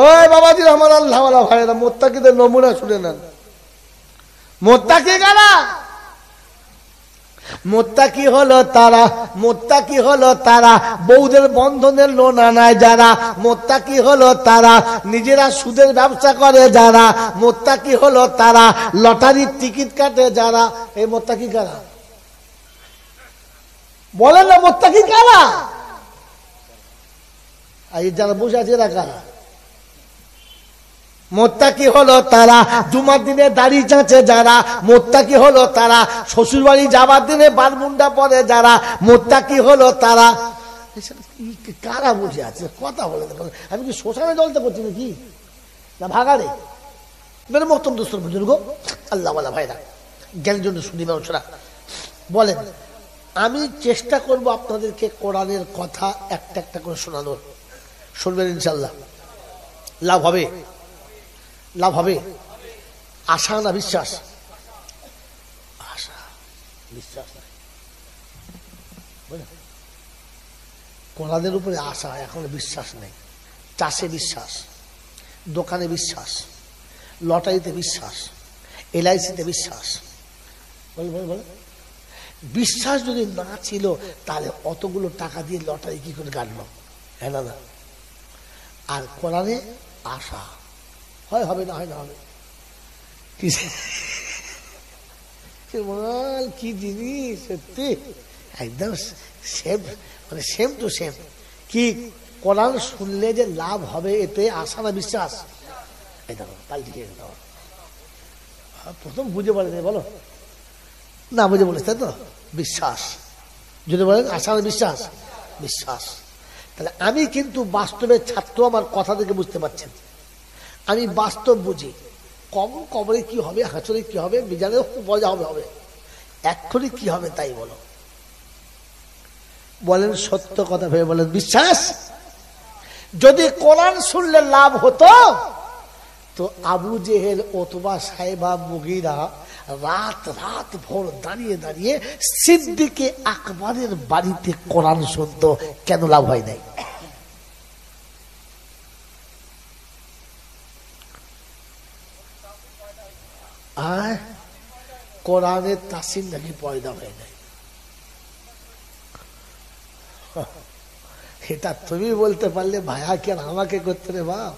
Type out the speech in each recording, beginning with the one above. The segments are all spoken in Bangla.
ওই বাবাজি আমার আল্লাহ ওয়ালা ভাইরা, মুত্তাকিদের নমুনা শুনে নেন। মুত্তাকি কারা? মুত্তাকি হলো তারা, মুত্তাকি হলো তারা বউদের বন্ধনের লোন আনায় যারা, মুত্তাকি হলো তারা নিজেরা সুদের ব্যবসা করে যারা, মুত্তাকি হলো তারা লটারির টিকিট কাটে যারা। এই মুত্তাকি কারা বলেন না? মুত্তাকি কারা? এই যারা বসে আছে এরা কারা? মুত্তাকি হলো তারা জুমার দিনে দাড়ি চাঁচে যারা, মুত্তাকি হলো তারা শ্বশুর বাড়ি যাবার দিনে বারমুন্ডা পরে যারা, মুত্তাকি হলো তারা। কারা বসে আছে কথা বলে? আমি কি শ্মশানে জলতে করছি নাকি না ভাগাড়ে? মেরে মহতম দোস্তর বুজুর্গ আল্লাহ ওয়ালা ভাইরা, জ্ঞানের জন্য শুনি মানুষরা বলেন, আমি চেষ্টা করব আপনাদেরকে কোরআনের কথা একটা একটা করে শোনানোর। শুনবেন ইনশাল্লাহ, লাভ হবে, লাভ হবে। আশা না বিশ্বাস? আশা বিশ্বাস কোরআনের উপরে আশা, এখন বিশ্বাস নেই। চাষে বিশ্বাস, দোকানে বিশ্বাস, লটারিতে বিশ্বাস, LIC-তে বিশ্বাস। বল বল বল, বিশ্বাস যদি না ছিল তাহলে অতগুলো টাকা দিয়ে লটারি কি করে কাটলো? হ্যাঁ না? আর কোরআনে আশা, হয় হবে না হয় না হবে। কি জিনিস সত্যি, একদম সেম, মানে সেম টু সেম। কি কোরআন শুনলে যে লাভ হবে, এতে আশা না বিশ্বাস? পাল্টিয়ে প্রথম বুঝে বলে বলো না, বুঝে বলে তাই তো বিশ্বাস। যদি বলেন আশা না বিশ্বাস? বিশ্বাস। তাহলে আমি কিন্তু বাস্তবের ছাত্র, আমার কথা থেকে বুঝতে পারছেন, আমি বাস্তব বুঝি। কবরে কি হবে, হাসরে কি হবে, মিজানে মজা হবে হবে, এক্ষুনি কি হবে তাই বলো। বলেন সত্য কথা ভেবে বলেন বিশ্বাস। যদি কোরআন শুনলে লাভ হতো তো আবু জেহেল অথবা সাহেবা মুগীরা রাত রাত ভোর দাঁড়িয়ে দাঁড়িয়ে সিদ্দিকে আকবরের বাড়িতে কোরআন শুনতো, কেন লাভ হয় নাই? আর কোরআনের তাসির নাকি পয়দা হয় নাই। এটা তুমি বলতে পারলে ভাইয়া, কি আর আমাকে করতে রে বাপ?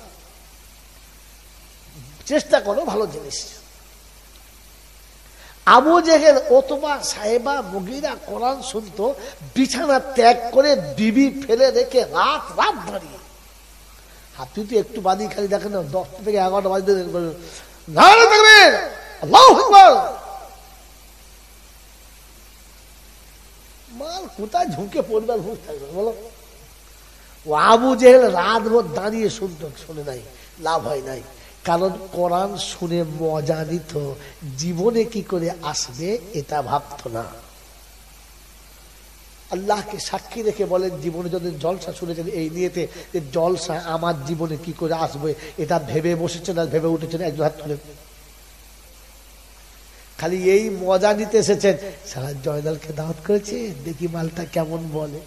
চেষ্টা করো, ভালো জিনিস। আবু জেহেল অথবা সাহেবা মুগীরা কোরআন শুনতো, বিছানা ত্যাগ করে বিবি ফেলে রেখে রাত রাত দাঁড়িয়ে। আপনি তো একটু বাদি খালি দেখেন না, 10টা থেকে 11টা বাজে মাল কোথায় ঝুঁকে পরিবার ভুল থাকবে বলো? ও আবু জেহেল রাত ভোর দাঁড়িয়ে শুনতো, শুনে নাই, লাভ হয় নাই। কারণ কোরআন শুনে মজা নিত, জীবনে কি করে আসবে এটা ভাবতো না। আল্লাহকে সাক্ষী রেখে বলেন, জীবনে যদি জলসা শুনেছেন এই নিয়েতে যে জলসা আমার জীবনে কি করে আসবে এটা ভেবে বসেছেন আর ভেবে উঠেছেন? একজন হাত তুলেন। খালি এই মজা নিতে এসেছেন, সারা জয়নালকে দাওয়াত করেছে, দেখি মালটা কেমন বলে।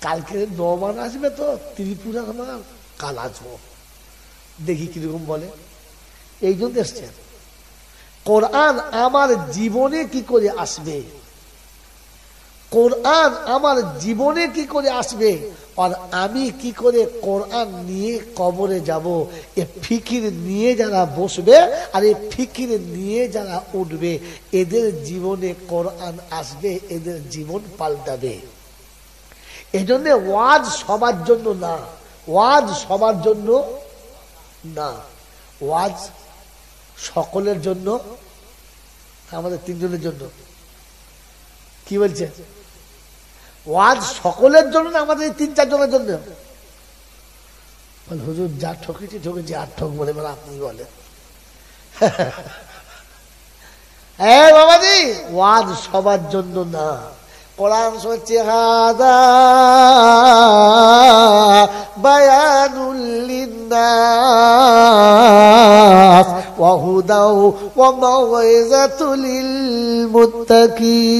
কালকে নমান আসবে তো ত্রিপুরার মাল, কাল আসবো, দেখি কিরকম বলে। এই জন্য এসছেন। কোরআন আমার জীবনে কি করে আসবে, কোরআন আমার জীবনে কি করে আসবে, আর আমি কি করে কোরআন নিয়ে কবরে যাব, এ ফিকির নিয়ে যারা বসবে আর এ ফিকির নিয়ে যারা উঠবে, এদের জীবনে কোরআন আসবে, এদের জীবন পাল্টাবে। এই জন্য ওয়াজ সবার জন্য না, ওয়াজ সবার জন্য না, ওয়াজ সকলের জন্য, আমাদের তিনজনের জন্য। কি বলছে? ওয়াজ সকলের জন্য না, আমাদের 3-4 জনের জন্য। হুজুর যা ঠকেছি ঠকেছি, আর ঠক বলে বলে আপনি বলেন। হ্যাঁ বাবাজি, ওয়াজ সবার জন্য না। কোরআন হচ্ছে হাদা বায়ানুল লিন্নাস ওয়া হুদাও ওয়া মাউইযাতুল লিল মুত্তাকিন।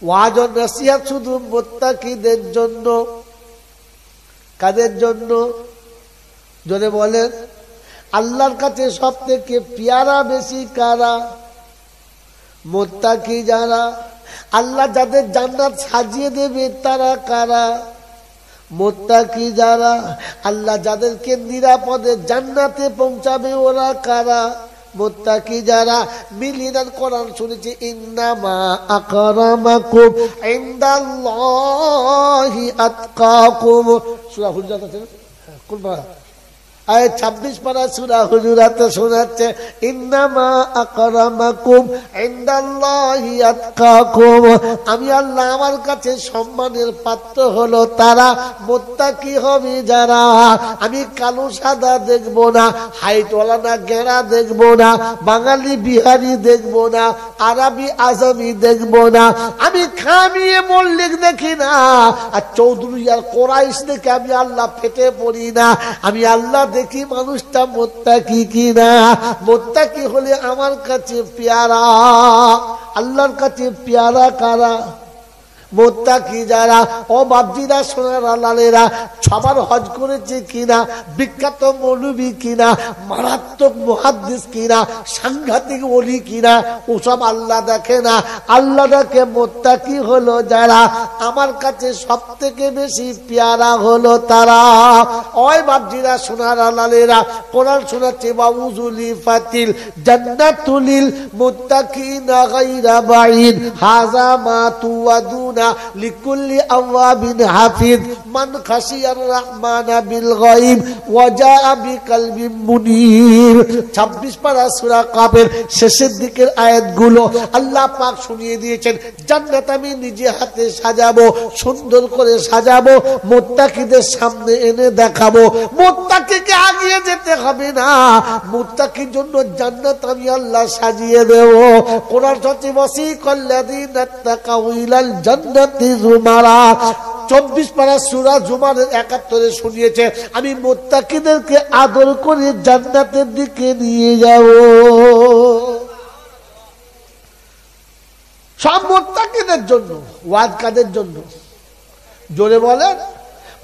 ওয়াজ ও নসিহত শুধু মুত্তাকিদের জন্য। কাদের জন্য? জোরে বলেন। আল্লাহর কাছে সব থেকে পেয়ারা বেশি কারা? মুত্তাকি যারা। আল্লাহ যাদের জান্নাত সাজিয়ে দেবে তারা কারা? মুত্তাকি যারা। আল্লাহ যাদেরকে নিরাপদে জান্নাতে পৌঁছাবে ওরা কারা? মুত্তাকি যারা। মিলিনাল কোরআন শুনেছি, ইন্নামা আকরামাকুম ইনদাল্লাহি আতকাকুম। সূরা হুজুরাত আছে না? কোন পারা? 26 পারা সূরা হুজুরাতে শোনাচ্ছে, ইন্নামা আকরামাকুম ইনদাল্লাহি আতকাকুম। আমি আল্লাহ আমার কাছে সম্মানের পাত্র হলো তারা, মুত্তাকি হবে যারা। আমি কালো সাদা দেখবো না, হাইটওয়ালা না গেরা দেখবো না, বাঙালি বিহারি দেখবো না, আরবি আজামি দেখবো না, আমি খামিয়ে মল্লিক দেখি না, আর চৌধুরী আর কোরাইশ দেখে আমি আল্লাহ ফেটে পড়ি না। আমি আল্লাহ দেখি মানুষটা মুত্তাকি কিনা। মুত্তাকি হলে আমার কাছে পেয়ারা। আল্লাহর কাছে পেয়ারা কারা? মুত্তাকি যারা। ও বাপজিরা, সোনার লালেরা, সবার হজ করেছে কিনা, বিখ্যাত মৌলবী কিনা, মারাত্মক মুহাদ্দিস কিনা, সাংঘাতিক ওলি কিনা, ওসব আল্লাহ দেখে না। আল্লাহ দেখে মুত্তাকি হলো যারা। আমার কাছে সব থেকে বেশি পেয়ারা হলো তারা। ওই বাপজিরা, সোনার লালেরা, কোরআন শোনাচ্ছে, বাউজুলি ফাতিল জান্নাতুলিল মুত্তাকিনা গায়রা বাঈদ হাযা মা তুআদুন লিকুল্লি আওয়াবিন হাফিজ মান খাশিয়ার রহমানা বিল গায়ব ওয়া জাআ বিকলবিন মুনীর। 26 পারা সূরা কাফের শেষের দিকের আয়াতগুলো আল্লাহ পাক শুনিয়ে দিয়েছেন। জান্নাত আমি নিজে হাতে সাজাবো, সুন্দর করে সাজাবো, মুত্তাকিদের সামনে এনে দেখাবো। মুত্তাকিকে আগিয়ে যেতে হবে না, মুত্তাকির জন্য জান্নাত আমি আল্লাহ সাজিয়ে দেব। কোরআন হচ্ছে, ওয়াসিকাল্লাযীনা তাকাউ ইলাল জান্নাতি যুমারা। 24 পারা সূরা জুমারের 71 শুনিয়েছে, আমি মুত্তাকিদেরকে আদর করে জান্নাতের দিকে নিয়ে যাব। সব মুত্তাকিদের জন্য। ওয়াজ কাদের জন্য? জোরে বলেন।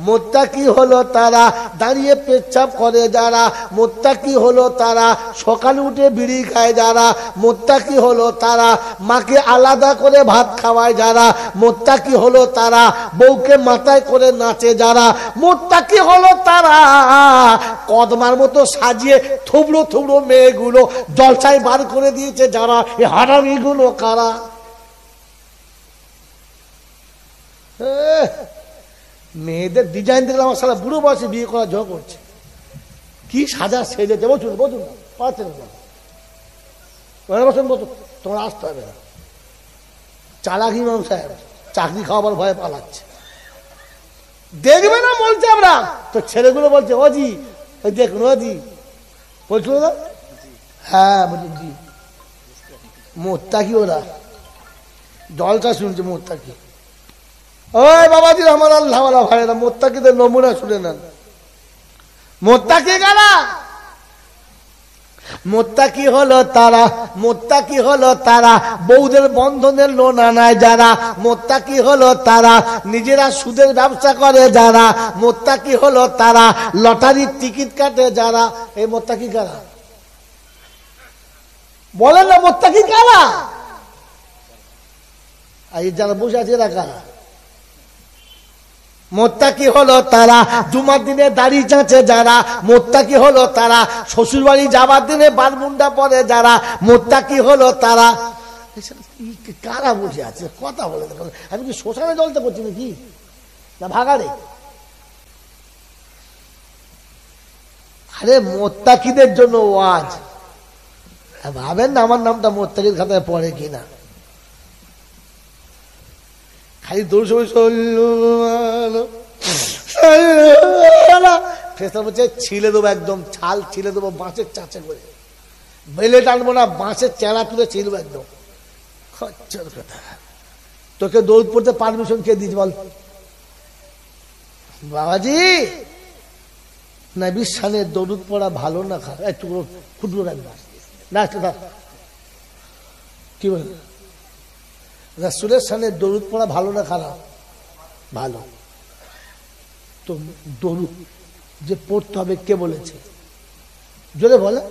মুত্তাকি হলো তারা দাঁড়িয়ে পেচ্ছাপ করে যারা, মুত্তাকি হলো তারা সকালে উঠে বিড়ি খায় যারা, মুত্তাকি হলো তারা মাকে আলাদা করে ভাত খাওয়ায় যারা, মুত্তাকি হলো তারা বউকে মাথায় করে নাচে যারা, মুত্তাকি হলো তারা কদমার মতো সাজিয়ে থুবড়ো থুবড়ো মেয়েগুলো জলসায় বার করে দিয়েছে যারা। এই হারামিগুলো কারা? মেয়েদের ডিজাইন দেখলে আমার সারা বুড়ো বয়সে বিয়ে করা ঝোঁক করছে। কি সাজা সেজেছে, বলুন বলুন, পাচ্ছেন বছর বছর তোমার আসতে হবে না। চালাকি মানুষ সাহেব চাকরি খাওয়াবার ভয়ে পালাচ্ছে, দেখবে না বলছে। আমরা তো ছেলেগুলো বলছে, ওজি ওই দেখুন, ওজি বলছিল না? হ্যাঁ বলছি জি। মুত্তাকি ওরা জলটা শুনছে মুত্তাকি। ওই বাবাজি আমার আল্লাহ ভাইরা, মুত্তাকিদের নমুনা শুনে নেন। মুত্তাকি কারা? মুত্তাকি হলো তারা, মুত্তাকি হলো তারা বউদের বন্ধনের লোন আনায় যারা, মুত্তাকি হলো তারা নিজেরা সুদের ব্যবসা করে যারা, মুত্তাকি হলো তারা লটারির টিকিট কাটে যারা। এই মুত্তাকি কারা? বলেন না, মুত্তাকি কারা? এই যারা বসে আছে এরা কারা? মুত্তাকি হলো তারা জুমার দিনে দাড়ি চাঁচে যারা, মুত্তাকি হলো তারা শ্বশুর বাড়ি যাবার দিনে বারমুন্ডা পরে যারা, মুত্তাকি হলো তারা। কারা বসে আছে কথা বলে? আমি কি শ্মশানে জ্বলতে করছি নাকি না ভাগাড়ে? আরে মুত্তাকিদের জন্য ওয়াজ। ভাবেন না আমার নামটা মুত্তাকির খাতায় পড়ে কিনা। খালি দৌড় ছিলে দেবো, একদম ছাল ছিলে দেবো বাঁশের চাঁচে করে, বেলে টানবো না, বাঁশের চেলা তুলে ছিলবো একদম। তোকে দৌড় পড়তে পারমিশন কে দিস বল? বাবাজি নবীর শানে দৌড় পড়া ভালো না খারাপ? একটু ক্ষুদ্র রাখবা না, কি বল? রাসূলের সামনে দরুদ পড়া ভালো না খারাপ? ভালো। তো দরুদ যে পড়তে হবে কে বলেছে? জোরে বলে।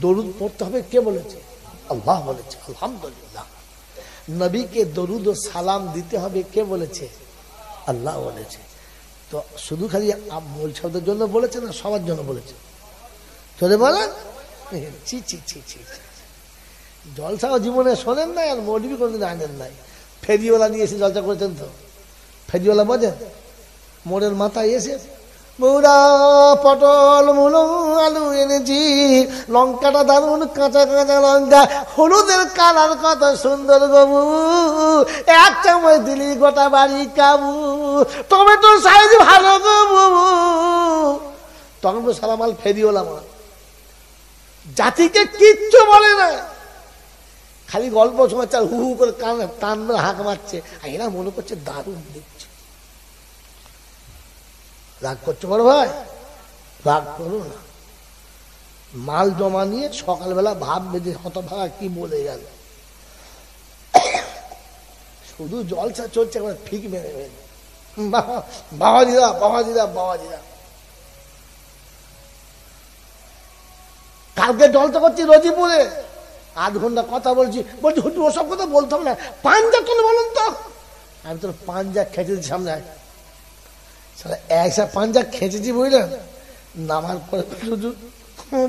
দরুদ পড়তে হবে কে বলেছে? আল্লাহ বলেছে। আলহামদুলিল্লাহ। নবীকে দরুদ ও সালাম দিতে হবে কে বলেছে? আল্লাহ বলেছে। তো শুধু খালি মৌলভী সাহেবদের জন্য বলেছে না সবার জন্য বলেছে? জোরে বলেন। ছি ছি ছি ছি। জলসাও জীবনে শোনেন নাই আর মৌলভী কোনদিন আনেন নাই। ফেরিওয়ালা নিয়ে এসে জলসা করেছেন তো? ফেরিওয়ালা বোঝেন? মোড়ের মাথায় এসে মুরা পটল মূলো আলু এনেছি, লঙ্কাটা দারুন কাঁচা কাঁচা লঙ্কা, হলুদের কালার কত সুন্দর গবু, এক চামচ দিলি গোটা বাড়ি কাবু, টমেটো সাইজ ভালো গবু। তখন তো সারা মাল ফেরিওয়ালা মাল, জাতিকে কিচ্ছু বলে না, খালি গল্প শোনাচ্ছে আর হু হু করে কান টান হাঁক মারছে। এরা মনে করছে দারুণ দিচ্ছে। রাগ করছো বড় ভাই? রাগ করো না। মাল জমা নিয়ে সকালবেলা ভাববে যে হতভাগা কি বলে গেল। শুধু জলসা চলছে, একবার ঠিক মেরে ফেলে বাবাজিরা বাবাজিরা বাবাজিরা। কালকে জলসা করছি রোজিপুরে, 8 ঘন্টা কথা বলছি, বলছি হুটু ওসব কথা বলতে হবে না, পাঞ্জা তুলে বলুন তো। আমি তোর পাঞ্জা খেঁচে দিচ্ছি সামনে, একসা পাঞ্জা খেঁচেছি বুঝলেন। নামার পরে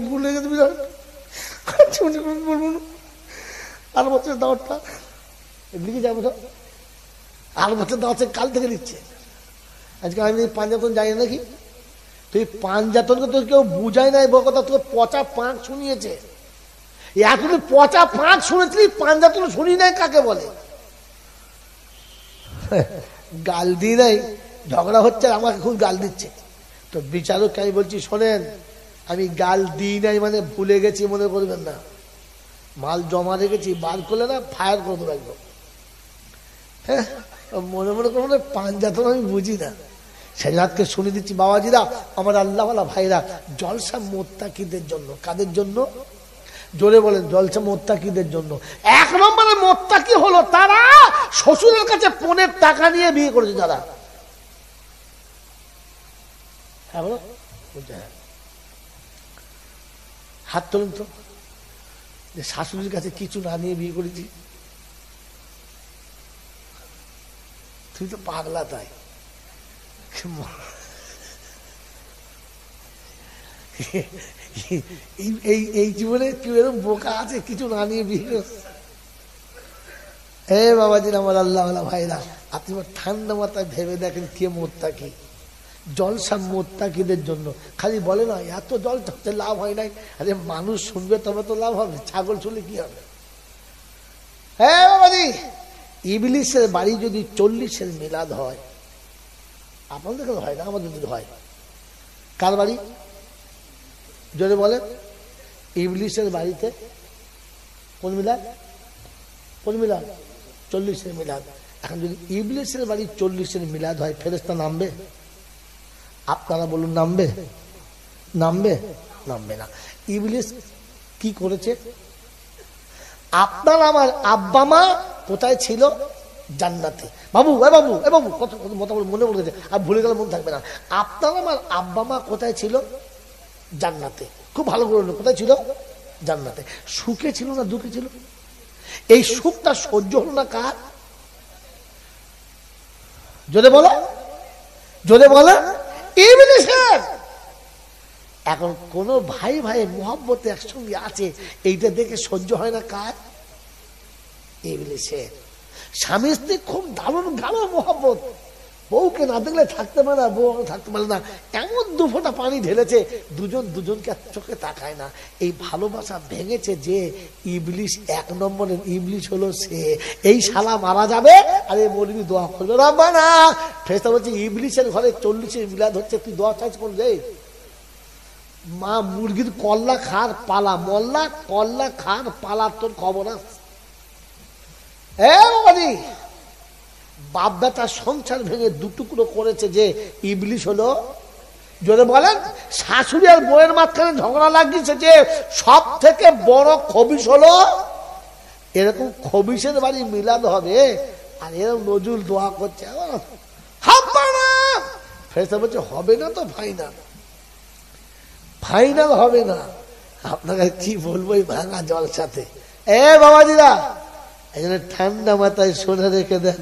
ভুলে গেছে বিরাট, আর বছর দাওয়াতটা এদিকে যাবো তো, আর বছর দাওয়াত কাল থেকে দিচ্ছে। আজকে আমি পাঞ্জাতন যাই নাকি? তুই পাঞ্জাতনকে তোর কেউ বুঝাই নাই বল কথা, তোকে পচা পাঁক শুনিয়েছে। এখন পচা পাঁক শুনেছিলি, পাঞ্জাতন শুনি নাই কাকে বলে? গাল দিই নাই, ঝগড়া হচ্ছে, আমাকে খুব গাল দিচ্ছে। তো বিচারক আমি বলছি শোনেন, আমি গাল দিই নাই মানে ভুলে গেছি মনে করবেন না, মাল জমা রেখেছি, বার করলে না ফায়ার করে দেবো একদম। হ্যাঁ, মনে মনে করবো না পাঞ্জাতন আমি বুঝি না। সেজনাথকে শুনে দিচ্ছি বাবাজিরা, আমার আল্লাহওয়ালা ভাইরা, জলসা মোত্তাকিদের জন্য। কাদের জন্য? জোরে বলেন। জলসা মোত্তাকিদের জন্য। 1 নম্বরে মোত্তাকি হলো তারা শ্বশুরের কাছে পণের টাকা নিয়ে বিয়ে করেছে যারা। হাত তুলুন তো, যে শাশুড়ির কাছে কিছু না নিয়ে বিয়ে করেছি। তুই তো পাগলা তাই। এই জীবনে কেউ এরকম বোকা আছে কিছু না নিয়ে বিয়ে করছে? এ বাবাজির আমার আল্লাহ ভাইরা, আপনি ঠান্ডা মাথায় ভেবে দেখেন কে মোত্তাকি। জলসা মোত্তাকিদের জন্য। খালি বলে না এত জলসা হচ্ছে লাভ হয় নাই, আরে মানুষ শুনবে তবে তো লাভ হবে, ছাগল শুনলে কি হবে? হ্যাঁ বাবাজি, ইবলিসের বাড়ি যদি 40-এর মিলাদ হয়, আপনাদের হয় না, আমাদের যদি হয়। কার বাড়ি? জোরে বলে। ইবলিসের বাড়িতে কোন মিলাদ? কোন মিলাদ? 40-এর মিলাদ। এখন যদি ইবলিসের বাড়ি 40-এর মিলাদ হয়, ফেরেশতা নামবে? আপনারা বলুন নামবে? নামবে? নামবে না। ইবলিস কি করেছে? আপনার আমার আব্বা মা কোথায় ছিল? জান্নাতে। বাবু এ বাবু এ বাবু, কত মতো মনে পড়ে গেছে, আর ভুলে গেলে মনে থাকবে না। আপনার আমার আব্বা মা কোথায় ছিল? জান্নাতে। খুব ভালো করে, কোথায় ছিল? জান্নাতে। সুখে ছিল না দুঃখে ছিল? এই সুখটা সহ্য হলো না কার? জোরে বলো, জোরে বলো। ইবলিসের। এখন কোন ভাই ভাই মোহাব্বতে একসঙ্গে আছে, এইটা দেখে সহ্য হয় না কার? ইবলিসের। স্বামী স্ত্রী খুব দারুণ গাঢ় মোহাব্বত, বউকে না দেখলে থাকতে পারে না, বউ থাকতে পারে না, এমন 2 ফোঁটা পানি ঢেলেছে, দুজন দুজনকে চোখে তাকায় না। এই ভালোবাসা ভেঙেছে যে ইবলিস, 1 নম্বরের ইবলিস হলো সে। এই শালা মারা যাবে, আর এই মৌলবি দোয়া করবে রব্বানা। ফেরেশতা বলছে ইবলিসের ঘরে 40-এর মিলাদ হচ্ছে, তুই দোয়া চাইছ কোন রে? মা মুরগির কল্লা খার পালা, মল্লা কল্লা খার পালা, তোর খবর আছে? বাপ বেটা সংসার ভেঙে 2 টুকরো করেছে যে ইবলিস হলো। জোরে বলেন। শাশুড়ি আর বউয়ের মাঝখানে ঝগড়া লাগিয়েছে যে সব থেকে বড় খবিশ হলো এরকম খবিসের বাড়ি মিলাদ হবে, আর এরকম নজরুল দোয়া করছে, হবে না। ফেরেশতা বলছে হবে না তো ফাইনাল, ফাইনাল হবে না। আপনাকে কি বলবো এই ভাঙা জল সাথে। বাবাজিরা, এই জন্য ঠান্ডা মাথায় শুনে রেখে দেন।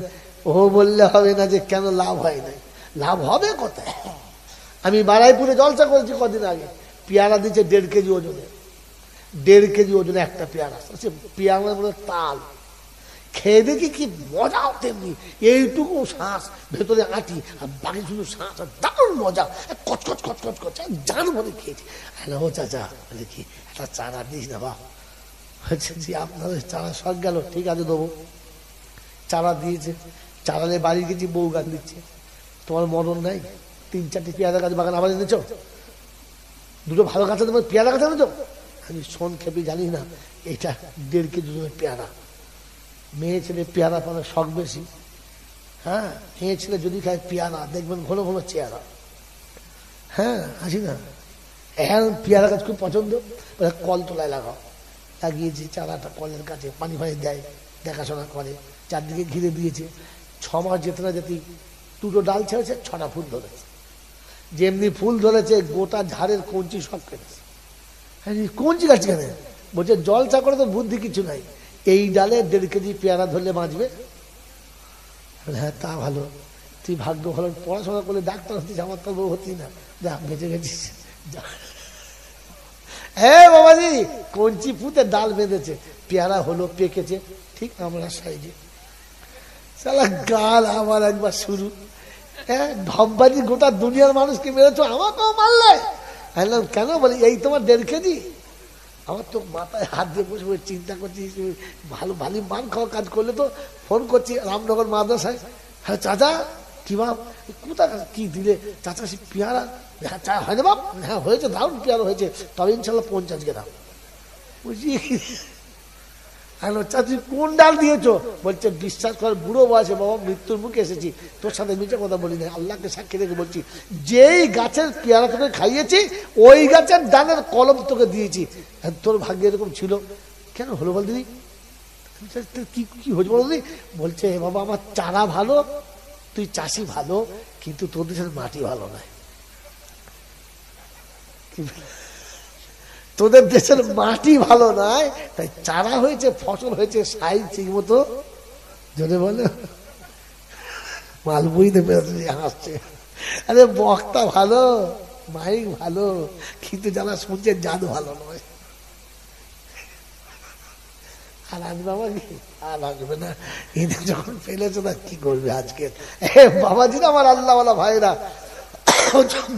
ও বললে হবে না যে কেন লাভ হয় না, লাভ হবে কোথায়। আমি বারাইপুরে জলসা করেছি কদিন আগে, পেয়ারা দিচ্ছে 1.5 কেজি ওজনে, 1.5 কেজি ওজনে একটা পেয়ারা। সে পেয়ারার মধ্যে তাল, খেয়ে দেখি কি মজাও তেমনি, এইটুকু শ্বাস ভেতরে আঁটি আর বাকি শুধু শ্বাস, আর দারুণ মজা, কচকচ কচকচ করছে, জান ভরে খেয়েছি। ও চাচা দেখি একটা চারা দিস না বাবা। আপনাদের চারা সব গেল, ঠিক আছে দেবো। চারা দিয়েছে, চারালে বাড়ি গেছি, বউ গাছ দিচ্ছে, তোমার মরণ নাই, 3-4টি পেয়ারা গাছ বাগান আবার এনেছ, 2টো ভালো গাছ তোমার পেয়ারা গাছ এনেছ। আমি শোন খেপি জানি না, এটা 1.5 কেজি পেয়ারা। মেয়ে ছেলে পেয়ারা পাওয়ার শখ বেশি। হ্যাঁ, মেয়ে ছেলে যদি খায় পেয়ারা, দেখবেন ঘন ঘন চেয়ারা। হ্যাঁ, আসি না, এখন পেয়ারা গাছ খুব পছন্দ, কল তোলায় লাগাও। লাগিয়েছি চারাটা কলের কাছে, পানি ফানি দেয়, দেখাশোনা করে, চারদিকে ঘিরে দিয়েছে। 6 মাস যেতে না যেতেই 2টো ডাল ছেড়েছে, 6টা ফুল ধরেছে। যেমনি ফুল ধরেছে গোটা ঝাড়ের কঞ্চি সব কেটেছে। হ্যাঁ, কঞ্চি গাছ কেন? বলছে জলসা করে তো বুদ্ধি কিছু নাই, এই ডালে 1.5 কেজি পেয়ারা ধরলে বাঁচবে। হ্যাঁ, তা ভালো, তুই ভাগ্য ভালো, পড়াশোনা করলে ডাক্তার হতিস, আমার তো বউ হতি না, যা বেঁচে গেছিস। হ্যাঁ বাবাজি, কঞ্চি পুঁতে ডাল বেঁধেছে, পেয়ারা হলো, পেকেছে ঠিক আমরা সাইজে। সালা গাল আমার একবার শুরু। হ্যাঁ, ঢপবাজি, গোটা দুনিয়ার মানুষকে মেরেছো, আমাকেও মারলে। কেন? বলি এই তোমার 1.5 কেজি। আমার তো মাথায় হাত দিয়ে বসে বসে চিন্তা করছি, ভালো ভালো মান খাওয়া কাজ করলে তো ফোন করছি রামনগর মাদ্রাসায়। হ্যাঁ চাচা, কি বাপ কোথা কি দিলে? চাচা সে পেয়ারা। হ্যাঁ চা হয় না বাপ? হ্যাঁ হয়েছে, দারুণ পেয়ারা হয়েছে, তবে ইনশাল্লাহ 50 গ্রাম। বুঝি হ্যালো চাচি, কোন ডাল দিয়েছো? বলছে বিশ্বাস কর বুড়ো বয়সে বাবা, মৃত্যুর মুখে এসেছি, তোর সাথে মিছে কথা বলি না, আল্লাহকে সাক্ষী রেখে বলছি, যেই গাছের পেয়ারা তোকে খাইয়েছি ওই গাছের ডালের কলম তোকে দিয়েছি। তোর ভাগ্য এরকম ছিল। কেন হলো বল দিদি? কি কি হয়েছে বল দিদি? বলছে বাবা আমার চারা ভালো, তুই চাষি ভালো, কিন্তু তোর দেশের মাটি ভালো নয়। তোদের দেশের মাটি ভালো নয়, তাই চারা হয়েছে, ফসল হয়েছে, সাইজ ঠিক মতো যদি বলে মালবইতে হাসছে। আরে বক্তা ভালো, মাইক ভালো, কিন্তু যারা শুনছে জাদু ভালো নয়। আর আসবে বাবা কি? আর আসবে না, এদের যখন ফেলেছে না কি করবে আজকে। বাবাজিরা আমার আল্লাহওয়ালা ভাইরা,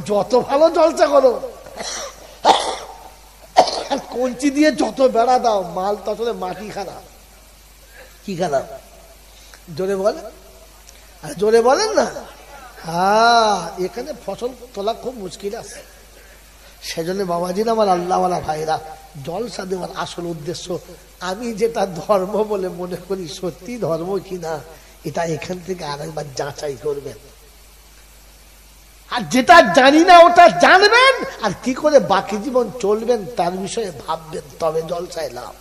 যত ভালো জলসা করো, কঞ্চি দিয়ে যত বেড়া দাও, মাল তো আসলে মাটি খারাপ। কি খারাপ? জোরে বলেন, জোরে বলেন না। হ্যাঁ, এখানে ফসল তোলা খুব মুশকিল আছে। সেজন্য বাবাজিরা আমার আল্লাহওয়ালা ভাইরা, জলসা দেওয়ার আসল উদ্দেশ্য, আমি যেটা ধর্ম বলে মনে করি সত্যি ধর্ম কিনা, এটা এখান থেকে আরেকবার যাচাই করবেন। আর যেটা জানি না ওটা জানবেন, আর কি করে বাকি জীবন চলবেন তার বিষয়ে ভাববেন, তবে জলসায় লাভ।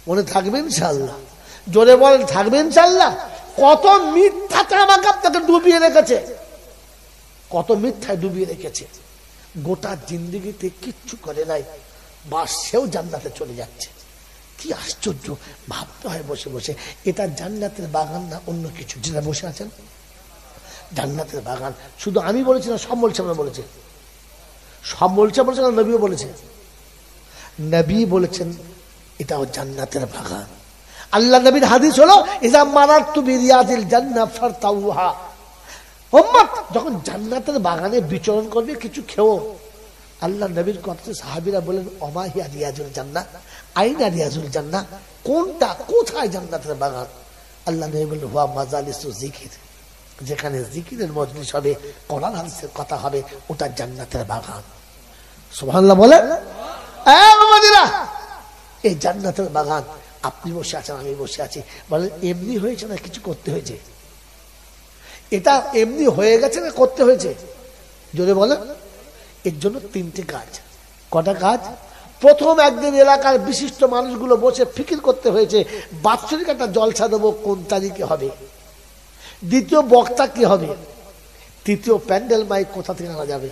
মনে থাকবেন ইনশাআল্লাহ? জোরে বলেন থাকবেন ইনশাআল্লাহ? কত মিথ্যাতে আমাকে আপনাকে ডুবিয়ে রেখেছে, কত মিথ্যায় ডুবিয়ে রেখেছে, গোটা জিন্দগিতে কিচ্ছু করে নাই, বাস সেও জান্নাতে চলে যাচ্ছে। কি আশ্চর্য! ভাবতে হয় বসে বসে, এটা জান্নাতের বাগান না অন্য কিছু? যেটা বসে আছেন জান্নাতের বাগান। শুধু আমি বলেছি না, সব বলছে, আমরা বলেছে, সব বলছে, বলছে না, নবীও বলেছে, নবী বলেছেন এটাও জান্নাতের বাগান। আল্লাহ নবীর হাদিস হলো, ইজা মারাতু বিরিয়াদিল জান্নাহ ফারতাউহা। উম্মত যখন জান্নাতের বাগানে বিচরণ করবে কিছু খেও। আল্লাহ নবীর কথা সাহাবীরা বলেন, ওমা হিয়া রিয়াজুল জান্নাহ, আইনা রিয়াজুল জান্নাহ, কোনটা, কোথায় জান্নাতের বাগান? আল্লাহ নবী বললেন, হুয়া মাজালিসু যিকির, যেখানে জিকিরের মজলিস হবে, কোরআন হাদিসের কথা হবে, ওটা জান্নাতের বাগান। সুবহানাল্লাহ বলে। এই জান্নাতের বাগান, আপনি বসে আছেন, আমি বসে আছি, বলেন এমনি হয়েছে না কিছু করতে হয়েছে? এটা এমনি হয়ে গেছে না করতে হয়েছে? জোরে বলেন। এর জন্য 3টে কাজ। কটা কাজ? প্রথম একদিন এলাকার বিশিষ্ট মানুষগুলো বসে ফিকির করতে হয়েছে, বাৎসরিক একটা জলসা দেবো, কোন তারিখে হবে, দ্বিতীয় বক্তা কি হবে, তৃতীয় প্যান্ডেল মাইক কোথা থেকে আনা যাবে।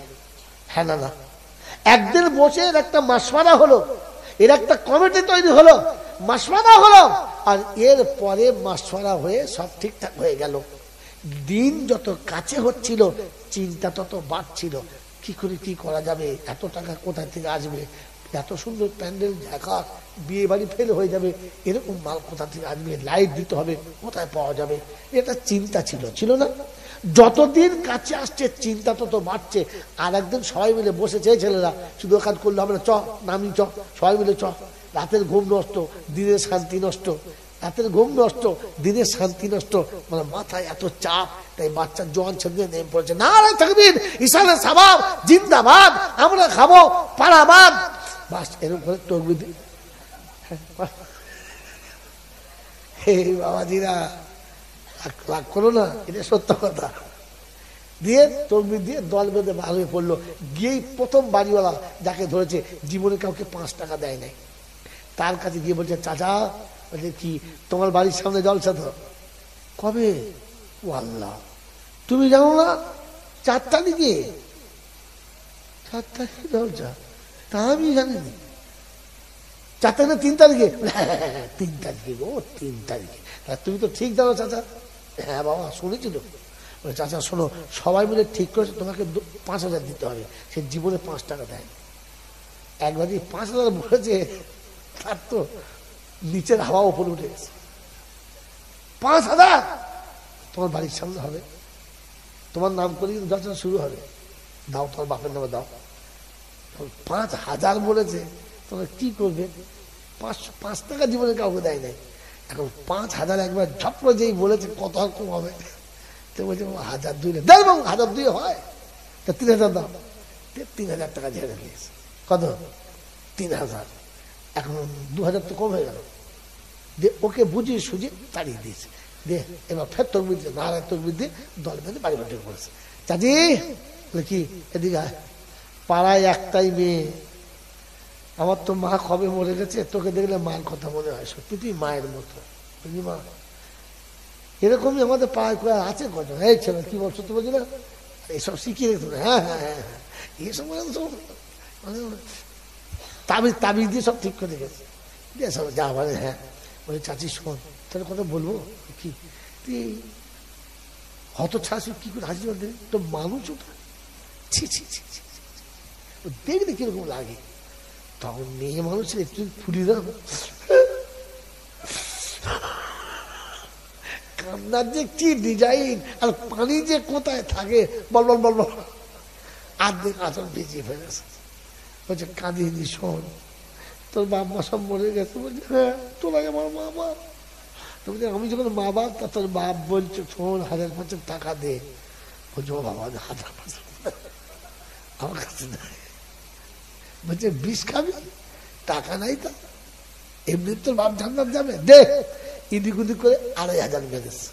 হ্যাঁ না, একদিন বসে এর একটা মাসওয়ারা হলো, এর একটা কমিটি তৈরি হলো, মাসওয়ারা হলো, আর এর পরে মাসওয়ারা হয়ে সব ঠিকঠাক হয়ে গেল। দিন যত কাছে হচ্ছিল চিন্তা তত বাড়ছিল, কি করে কি করা যাবে, এত টাকা কোথা থেকে আসবে, এত সুন্দর প্যান্ডেল ঢাকা, বিয়ে বাড়ি ফেল হয়ে যাবে, এরকম মাল কোথা থেকে আসবে, লাইট দিতে হবে, কোথায় পাওয়া যাবে, এটা চিন্তা ছিল না? যতদিন কাছে আসছে চিন্তা তত বাড়ছে। আর একদিন সবাই মিলে বসেছে, ছেলেরা শুধু কাজ করলো, আমরা চ নামি চ, সবাই মিলে চ। রাতের ঘুম নষ্ট, দিনের শান্তি নষ্ট, রাতের ঘুম নষ্ট, দিনের শান্তি নষ্ট, মানে মাথায় এত চাপ। তাই বাচ্চা জোয়ান ছেলে নেমে পড়েছে, না রে তাকবীর, ইসালে সাবাব, জিন্দাবাদ, আমরা খাবো পারাবাদ, বাস এরকম করে তকবীর। হে বাবাজিরা, রাগ করো না, এটা সত্য কথা। দিয়ে তকবীর দিয়ে দল বেঁধে বার হয়ে পড়লো। গিয়েই প্রথম বাড়িওয়ালা যাকে ধরেছে, জীবনে কাউকে 5 টাকা দেয় নাই, তার কাছে গিয়ে বলছে, চাচা, বলছে কি তোমার বাড়ির সামনে জলসা তো, কবে? ও আল্লাহ, তুমি জানো না 4 তারিখে? 4 তারিখে জলসা? তা আমি জানিনি। 4 তারিখ না 3 তারিখে? 3 তারিখে গো, 3 তারিখে। তুমি তো ঠিক জানো চাচা। হ্যাঁ বাবা, শুনেছি তো। চাচা শোনো, সবাই মিলে ঠিক করেছে তোমাকে 5,000 দিতে হবে। সে জীবনে 5 টাকা দেয়। একবার 5,000 বলেছে, তার তো নিচের হাওয়া উপরে উঠে গেছে। 5,000 তোমার বাড়ির সামনে হবে, তোমার নাম করে যখন শুরু হবে, দাও, তোমার বাপের নামে দাও। 5,000 বলেছে, তোমরা কি করবে? 5 টাকা জীবনে কাউকে দেয় নাই। এখন 5,000 একবার ঝপ্প যেই বলেছে, কত কম হবে? তো বলছে 1,002 দেয়, 1,002 হয়, তা 3,000 দাও। 3,000 টাকা ঝেড়ে দিয়েছে। কত? 3,000। এখন 2,000 তো কম হয়ে গেল। ওকে বুঝিয়ে সুঝিয়ে তাড়িয়ে দিয়েছে। দিয়ে এবার ফের তকবীর দিয়ে, নারায় তকবীর দিয়ে দল বেঁধে বাড়ি বাড়ি করেছে। চাচি বলে, কি এদিকে পাড়ায় একটাই মেয়ে, আমার তো মা কবে মরে গেছে, তোকে দেখলে মার কথা মনে হয়, সত্যি তুই মায়ের মতো, বুঝলি মা? এরকমই আমাদের পাড়ায় কোয়া আছে কত। এই ছেলে কি বলছো, তো বলছি না এইসব শিখিয়ে রেখেছো? হ্যাঁ হ্যাঁ হ্যাঁ হ্যাঁ, এইসব মানে তাবিজ দিয়ে সব ঠিক করে গেছে। দিয়ে সব যা বলে, হ্যাঁ বলে, চাচি শোন, তাহলে কথা বলবো কি, তুই হত ছাড়ছি কি করে হাসি বলতে, তো মানুষ ওটা ছি ছি ছি ছি, দেখলে কিরকম লাগে। তখন মেয়ে মানুষের একটু ফুলি দাও, কান্নার যে কি ডিজাইন, আর পানি যে কোথায় থাকে, বল বল বল বল, আর্ধেক আচল ভিজিয়ে ফেলেছে। বলছে কাঁদিনি, শোন, তোর বাপ মা সব মরে গেছে। বলছে হ্যাঁ, তোরাই আমার মা বাপ। বলছে আমি যখন মা বাপ, তা তোর বাপ বলছে শোন 1,000-5,000 টাকা দে। বলছে ও বাবা, 1,000-5,000 আমার কাছে নাই। বলছে বিষ খাবি, টাকা নাই, তা এমনি তোর বাপ জান্নাত যাবে, দে। ইদিক উদিক করে 2,500 বেঁধেছে।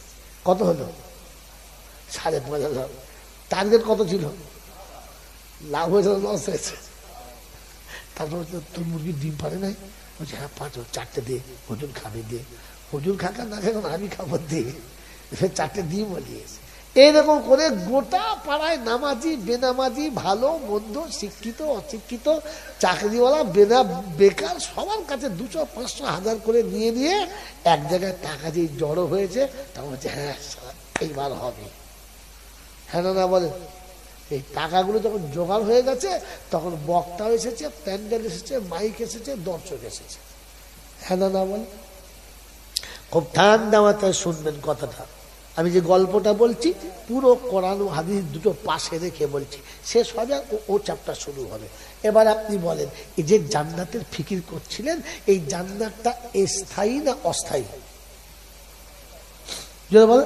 কত হলো? 5,500। টার্গেট কত ছিল? লাভ হয়েছে, লস হয়েছে। তারপর তোর মুরগির ডিম পারে নাই? বলছে হ্যাঁ 5, 4টে দে, হুজুর খাবে, দে। হুজুর খাকা না খাক আমি খাবো, দে। 4টে ডিম বলিয়েছে। এইরকম করে গোটা পাড়ায় নামাজি বেনামাজি, ভালো মন্দ, শিক্ষিত অশিক্ষিত, চাকরিওয়ালা বেকার, সবার কাছে 200, 500, 1000 করে নিয়ে নিয়ে এক জায়গায় টাকা যে জড়ো হয়েছে, তখন হচ্ছে হ্যাঁ এইবার হবে। হ্যাঁ না বলে, এই টাকাগুলো যখন জোগাড় হয়ে গেছে, তখন বক্তাও এসেছে, প্যান্ডেল এসেছে, মাইক এসেছে, দর্শক এসেছে। হ্যাঁ না বলে, খুব ঠান্ডা মাথায় শুনবেন কথাটা। আমি যে গল্পটা বলছি পুরো কোরআন ও হাদিস দুটো পাশে রেখে বলছি, শেষ হবে ও চ্যাপ্টার শুরু হবে। এবার আপনি বলেন, এই যে জান্নাতের ফিকির করছিলেন, এই জান্নাতটা স্থায়ী না অস্থায়ী? জোরে বলে,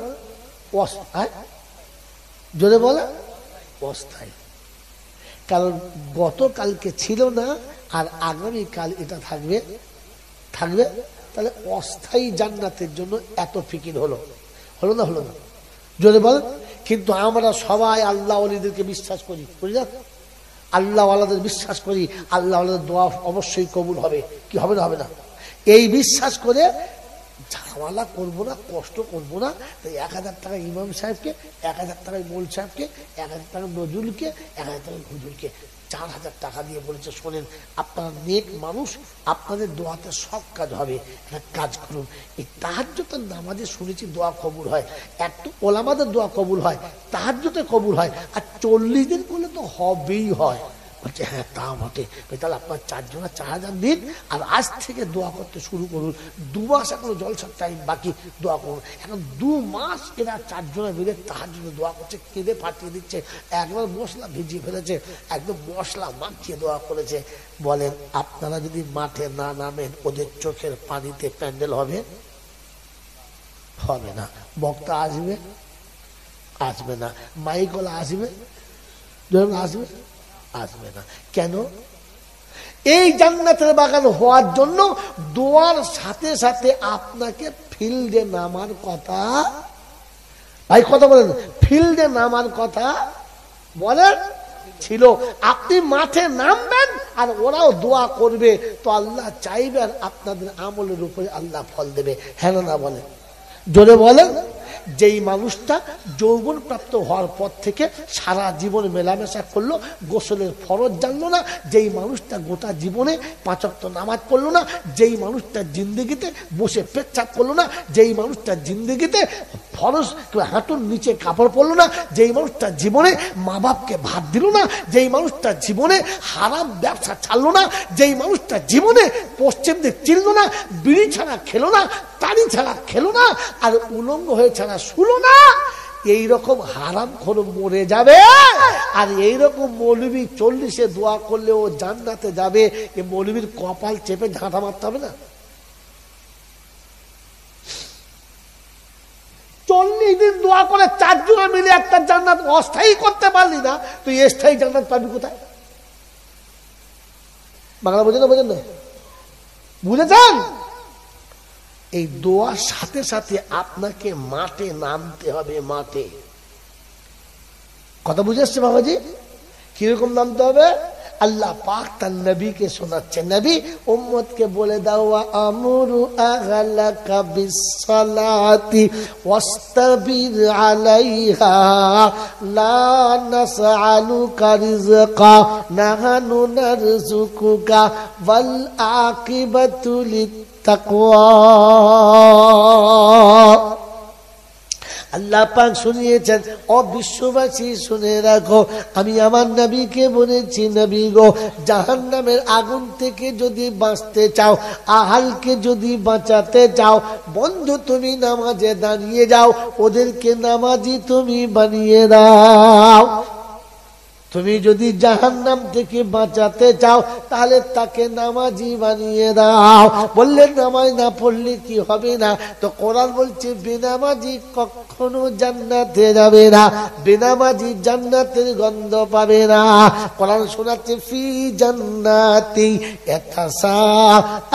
জোরে বলে অস্থায়ী। কারণ গতকালকে ছিল না, আর আগামীকাল এটা থাকবে। তাহলে অস্থায়ী জান্নাতের জন্য এত ফিকির হলো না? হলো না? জোরে বলেন। কিন্তু আমরা সবাই আল্লাহ ওলিদেরকে বিশ্বাস করি না? আল্লাহওয়ালাদের বিশ্বাস করি, আল্লাহওয়ালাদের দোয়া অবশ্যই কবুল হবে। কি হবে না হবে না? এই বিশ্বাস করে ঝামেলা করবো না, কষ্ট করবো না। তাই 1000 টাকা ইমাম সাহেবকে, 1000 টাকায় মোল সাহেবকে, 1000 টাকা নজরুলকে, 1000 টাকা হুজুরকে 4000 টাকা দিয়ে বলেছে, শোনেন আপনারা নেক মানুষ, আপনাদের দোয়াতে সব কাজ হবে, একটা কাজ করুন। এই তাহাজ্জুদের নামাজে শুনেছি দোয়া কবুল হয়, একটু ওলামাদের দোয়া কবুল হয়, তাহাজ্জুদে কবুল হয়, আর 40 দিন করলে তো হবেই হয়। বলছে হ্যাঁ তা বটে, তাহলে আপনার 4 জনা 4000 দিন, আর আজ থেকে দোয়া করতে শুরু করুন। 2 মাস এখনো জলসার টাইম বাকি, দোয়া করুন। এখন 2 মাস এরা 4 জনা মিলে তাহাজ্জুদে দোয়া করছে, কেঁদে ফাটিয়ে দিচ্ছে, একবার মশলা ভিজিয়ে ফেলেছে, একদম মশলা মাখিয়ে দোয়া করেছে। বলেন আপনারা যদি মাঠে না নামেন, ওদের চোখের পানিতে প্যান্ডেল হবে? হবে না। বক্তা আসবে? আসবে না। মাইকওয়ালা আসবে? আসবে? আসবে না। কেন? এই জান্নাতের বাগান হওয়ার জন্য দোয়ার সাথে সাথে আপনাকে ফিল্ডে নামার কথা, ভাই কথা বলেন, ফিল্ডে নামার কথা বলেন ছিল। আপনি মাঠে নামবেন আর ওরাও দোয়া করবে, তো আল্লাহ চাইবেন আপনাদের আমলের উপরে আল্লাহ ফল দেবে। হ্যাঁ না বলেন? জোরে বলেন। যেই মানুষটা যৌবন প্রাপ্ত হওয়ার পর থেকে সারা জীবন মেলামেশা করলো, গোসলের ফরজ জানলো না, যেই মানুষটা গোটা জীবনে 5 ওয়াক্ত নামাজ পড়লো না, যেই মানুষটা জিন্দেগিতে বসে পেচ্ছাপ করলো না, যেই মানুষটা জিন্দেগিতে ফরজ হাঁটুর নিচে কাপড় পরলো না, যেই মানুষটা জীবনে মা বাপকে ভাত দিল না, যেই মানুষটা জীবনে হারাম ব্যবসা ছাড়লো না, যেই মানুষটা জীবনে পশ্চিম দিক চিনল না, বিড়ি ছাড়া খেলো না, তাড়ি ছাড়া খেলো না, আর উলঙ্গ হয়ে ছাড়া শুলো না, এইরকম হারাম খোর মরে যাবে। আর এইরকম মৌলবী 40-এ দোয়া করলে ও জান্নাতে যাবে, এই মৌলবীর কপাল চেপে ঝাঁটা মারতে হবে না? 40 দিন দোয়া করে 4 জনা মিলে একটা জান্নাত অস্থায়ী করতে পারলি না, তুই স্থায়ী জান্নাত পাবি কোথায়? বাংলা বোঝেন না? বোঝেন না? বুঝেছেন? এই দোয়ার সাথে সাথে আপনাকে মাঠে নামতে হবে। মাঠে কথা বুঝে আসছে বাবাজি? কিরকম নামতে হবে? আল্লাহ পাক তার নবীকে শোনাচ্ছে, নবী উম্মতকে বলে দাও, আমরু আহলাকা বিসসালাতি ওয়াস্তাবির আলাইহা লা নাসআলুকা রিজকা নাহনু নারযুকুকা ওয়াল আকিবাতু লিত্তাকওয়া। আল্লাহ পাক শুনিয়েছেন, ও বিশ্ববাসী শুনে রাখো, আমি আমার নবীকে বলেছি, নবী গো, জাহান্নামের আগুন থেকে যদি বাঁচতে চাও, আহালকে যদি বাঁচাতে চাও, বন্ধু তুমি নামাজে দাঁড়িয়ে যাও, ওদেরকে নামাজি তুমি বানিয়ে দাও। তুমি যদি জাহান্নাম থেকে বাঁচাতে চাও, তাহলে তাকে নামাজি বানিয়ে দাও। বললেন নামাজ না পড়লে কি হবে না? তো কোরআন বলছে বেনামাজি কখনো জান্নাতে যাবে না, বেনামাজি জান্নাতের গন্ধ পাবে না। কোরআন শোনাচ্ছে, ফি জান্নাতি ইয়াতাসাআলুনা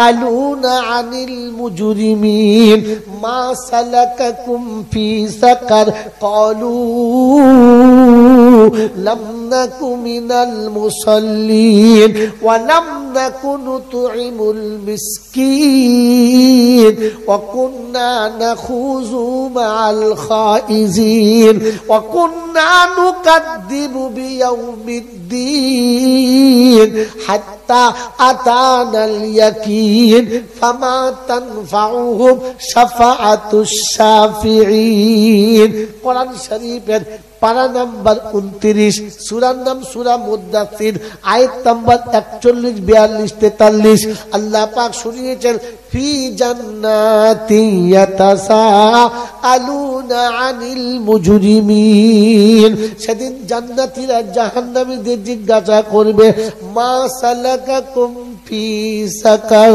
আনিল মুজরিমিন মা সালাকাকুম ফি সাকার ক্বালু লাম নাকু মিনাল মুসাল্লিন ওয়া লাম নাকু নুতঈমুল মিসকিন ওয়া কুন্না নাখুযু মা'আল খাইজিন ওয়া কুন্না নুকাদ্দিবু বিয়াউমিদ্দিন হাত্তা আতানাল ইয়াকিন ফামা তানফাউহুম শাফাআতুশ শাফিঈন। কোরআন শরীফের পারা নাম্বার 29, সূরার নাম সূরা মুদ্দাসির, আয়াত নাম্বার 41, 42, 43। আল্লাহ পাক শুনিয়েছেন, ফি জান্নাতি ইয়াতাসাআলুনা আনিল মুজরিমিন। সেদিন জান্নাতীরা জাহান্নামীদের জিজ্ঞাসা করবে, মা সালাকাকুম ফি সাকার।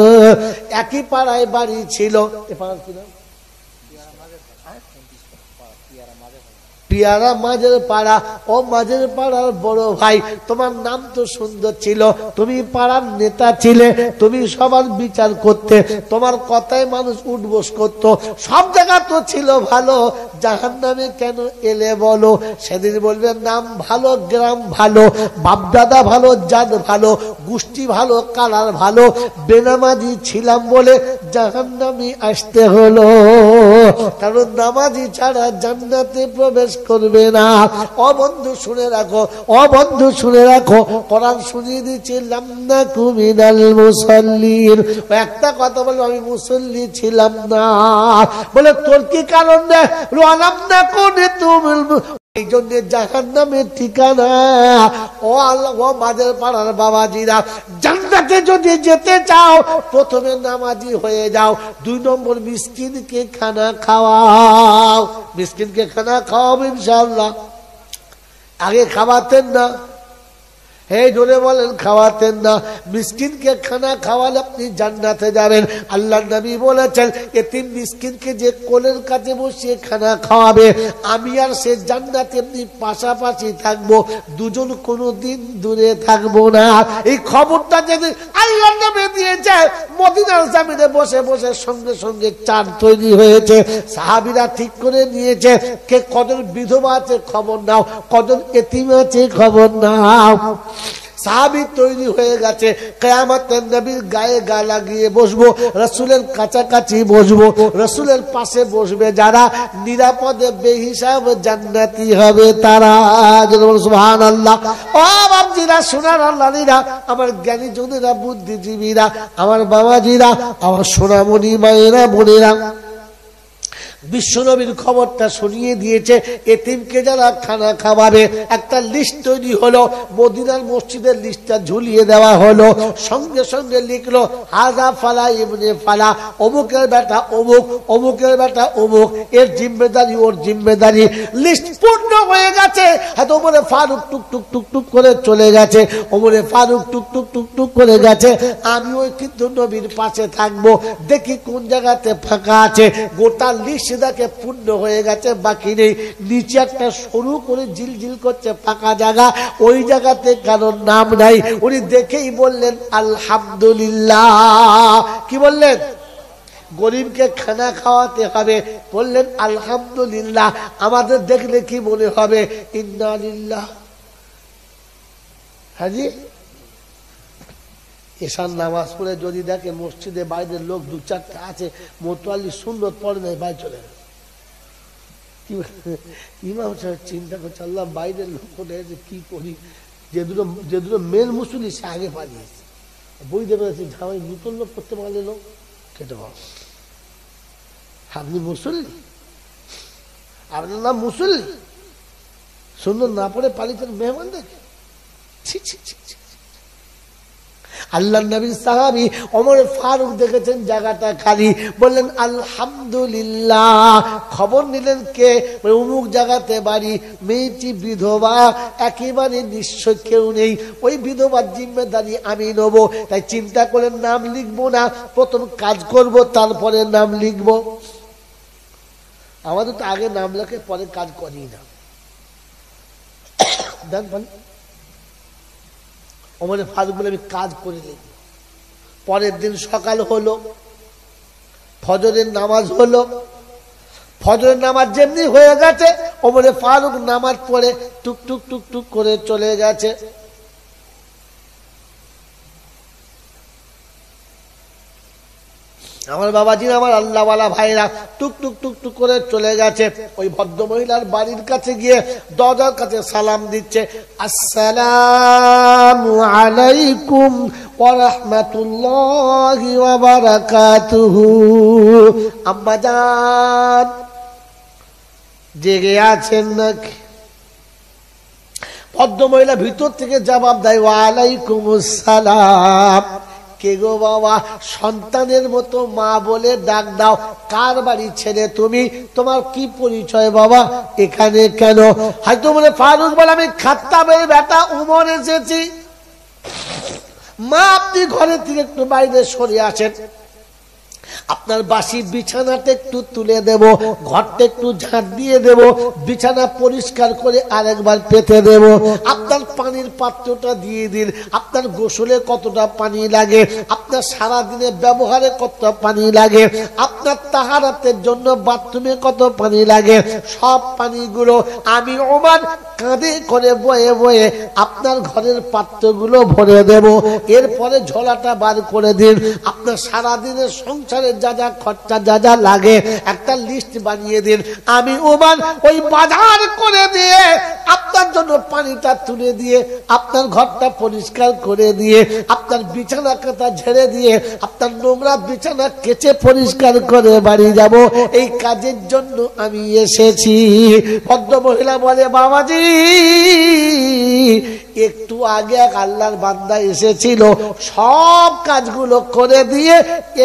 একই পাড়ায় বাড়ি ছিল, এ পাড়ার কি নাম? পিয়ারা মাঝের পাড়া, ও মাঝের পাড়ার বড় ভাই, তোমার নাম তো সুন্দর ছিল, তুমি পাড়ার নেতা ছিলে, তুমি সবার বিচার করতে, তোমার কথায় মানুষ উঠবোস করত, সব জায়গা তো ছিল ভালো, জাহান্নামে কেন এলে বলো? সেদিন বলবে নাম ভালো, গ্রাম ভালো, বাপদাদা ভালো, জাত ভালো, গোষ্ঠী ভালো, কালার ভালো, বেনামাজি ছিলাম বলে জাহান্নামে আসতে হলো। কারণ নামাজি ছাড়া জান্নাতে প্রবেশ করবে না। ও বন্ধু শুনে রাখো, ও বন্ধু শুনে রাখো, কোরআন শুনিয়ে দিচ্ছে লামনাকু মিনাল মুসাল্লিন। একটা কথা বলো, আমি মুসল্লি ছিলাম না। বলে তোর কি কারণ রে? লামনাকু নিতুমিল, এই জন্য জাহান্নামের ঠিকানা। ও আল্লাহ, ও মাঝের পাড়ার বাবাজিরা, জান্নাতে যদি যেতে চাও প্রথমে নামাজি হয়ে যাও, 2 নম্বর মিসকিনকে খানা খাওয়াও। মিসকিনকে খানা খাওয়াবো ইনশাআল্লাহ। আগে খাওয়াতেন না, হে জোরে বলেন, খাওয়াতেন না। মিসকিনকে খানা খাওয়ালে আপনি জান্নাতে যাবেন। আল্লাহর নবী বলেছেন, এতিম মিসকিনকে যে কোলের কাছে বসিয়ে খানা খাওয়াবে, আমি আর সে জান্নাতে এমনি পাশাপাশি থাকবো, দুজন কোনোদিন দূরে থাকবো না। এই খবরটা যেদিন আল্লাহর নবী দিয়েছে, মদিনার জামিনে বসে বসে সঙ্গে সঙ্গে চাঁদ তৈরি হয়েছে। সাহাবীরা ঠিক করে নিয়েছে, কে কজন বিধবা আছে খবর নাও, কজন এতিম আছে খবর নাও। সাহাবী তৈরি হয়ে গেছে, কিয়ামতের নবীর গায়ে গা লাগিয়ে বসবো, রাসূলের কাছাকাছি বসবো, রাসূলের পাশে বসবে যারা, নিরাপদে বেহিসাব জান্নাতি হবে তারা। সুবহানাল্লাহ। ও বাপজিরা, সোনার আল্লাহরা, আমার জ্ঞানী জনেরা, বুদ্ধিজীবীরা, আমার বাবাজিরা, আমার সোনামণি মায়েরা, বোনেরা, বিশ্বনবীর খবরটা শুনিয়ে দিয়েছে। এতিমকে যারা খানা খাওয়াবে, একটা লিস্ট তৈরি হলো, মদিনার মসজিদের লিস্টটা ঝুলিয়ে দেওয়া হলো। সঙ্গে সঙ্গে লিখলো হাজা ফালা ইবনে ফালা, অমুকের বেটা অমুক, অমুকের বেটা অমুক, এর জিম্মেদারি ওর জিম্মেদারি। লিস্ট পূর্ণ হয়ে গেছে। হয়তো ওমরে ফারুক টুক টুক টুক টুক করে চলে গেছে, ওমরে ফারুক টুক টুক টুক টুক করে গেছে। আমি ওই কিন্তু নবীর পাশে থাকবো, দেখি কোন জায়গাতে ফাঁকা আছে। গোটা লিস্ট দেখে পূর্ণ হয়ে গেছে, বাকি নেই। নিচে একটা সরু করে ঝিলঝিল করছে ফাঁকা জায়গা, ওই জায়গাতে কারোর নাম নাই। উনি দেখেই বললেন আলহামদুলিল্লাহ। কি বললেন? গরিবকে খানা খাওয়াতে হবে, বললেন আলহামদুলিল্লাহ। আমাদের দেখলে কি মনে হবে? ইন্না লিল্লাহ। হাজি এশার নামাজ পড়ে যদি দেখে মসজিদে বাইরের লোক 2-4টা আছে, মোতোয়াল্লি সুন্নত পড়ে নেই, বাইরে চলে গেল। ইমাম সাহেব চিন্তা করছে, আল্লাহ বাইরের লোক এসে কি করি? যে দুটো মেন মুসল্লি সে আগে পালিয়েছে, বই দেবে ঝামাই নতুন লোক করতে পারলে লোক কেটে পাব। আপনি মুসল্লি, আপনার নাম মুসল্লি, সুন্দর না পড়ে পালিয়েছেন মেহমান দেখে। ছি ছি ছি। আল্লাহ নবীর সাহাবী ওমর ফারুক দেখেছেন জায়গাটা খালি, বললেন আলহামদুলিল্লাহ। খবর নিলেন কে? অমুক জায়গাতে বাড়ি, মেয়েটি বিধবা, একেবারে নিঃস্ব, কেউ নেই, ওই বিধবার জিম্মেদারি আমি নেব। তাই চিন্তা করেন নাম লিখবো না, প্রথম কাজ করব, তারপরে নাম লিখব। আমাদের তো আগে নাম লেখে, পরে কাজ করি না। ওমরে ফারুক বলে আমি কাজ করে লিখব। পরের দিন সকাল হলো, ফজরের নামাজ হলো। ফজরের নামাজ যেমনি হয়ে গেছে, ওমরে ফারুক নামাজ পড়ে টুক টুক টুক টুক করে চলে গেছে। আমার বাবাজিরা, আমার আল্লাহওয়ালা ভাইরা, টুক টুক টুক টুক করে চলে গেছে। ওই ভদ্র মহিলার বাড়ির কাছে গিয়ে দরজার কাছে সালাম দিচ্ছে, আসসালামু আলাইকুম ওয়া রাহমাতুল্লাহি ওয়া বারাকাতুহু। আম্মা জান জেগে আছেন নাকি? ভদ্র মহিলা ভিতর থেকে জবাব দেয়, ওয়া আলাইকুমুস সালাম। কে গো বাবা? সন্তানের মতো মা বলে ডাক দাও। কার বাড়ি ছেলে তুমি? তোমার কি পরিচয় বাবা? এখানে কেন? হয়তো বলে ফারুক বলে, আমি খাত্তাবের বেটা উমর এসেছি। মা আপনি ঘরে থেকে একটু বাইরে সরে আসেন, আপনার বাসি বিছানাটা একটু তুলে দেব, ঘরটা একটু ঝাঁট দিয়ে দেব, বিছানা পরিষ্কার করে আরেকবার পেতে দেব। আপনার পানির পাত্রটা দিয়ে দিন। আপনার গোসলে কতটা পানি লাগে, আপনার সারাদিনে ব্যবহারে কত পানি লাগে, আপনার তাহারাতের জন্য বাথরুমে কত পানি লাগে, সব পানিগুলো আমি ওমান কাঁধে করে বয়ে বয়ে আপনার ঘরের পাত্রগুলো ভরে দেব। এরপরে ঝোলাটা বার করে দিন। আপনার সারাদিনের সংসারের যা যা খরচা যা যা লাগে একটা লিস্ট বানিয়ে দিন। আমি ওমান ওই বাজার করে দিয়ে আপনার জন্য পানিটা তুলে দিয়ে আপনার ঘরটা পরিষ্কার করে দিয়ে আপনার বিছানা কাঁথা ঝেড়ে দিয়ে আপনার নোংরা বিছানা কেচে পরিষ্কার করে বাড়ি যাব। এই কাজের জন্য আমি এসেছি। ভদ্র মহিলা বলে, বাবাজি একটু আগে এক আল্লাহর বান্দা এসেছিল, সব কাজগুলো করে দিয়ে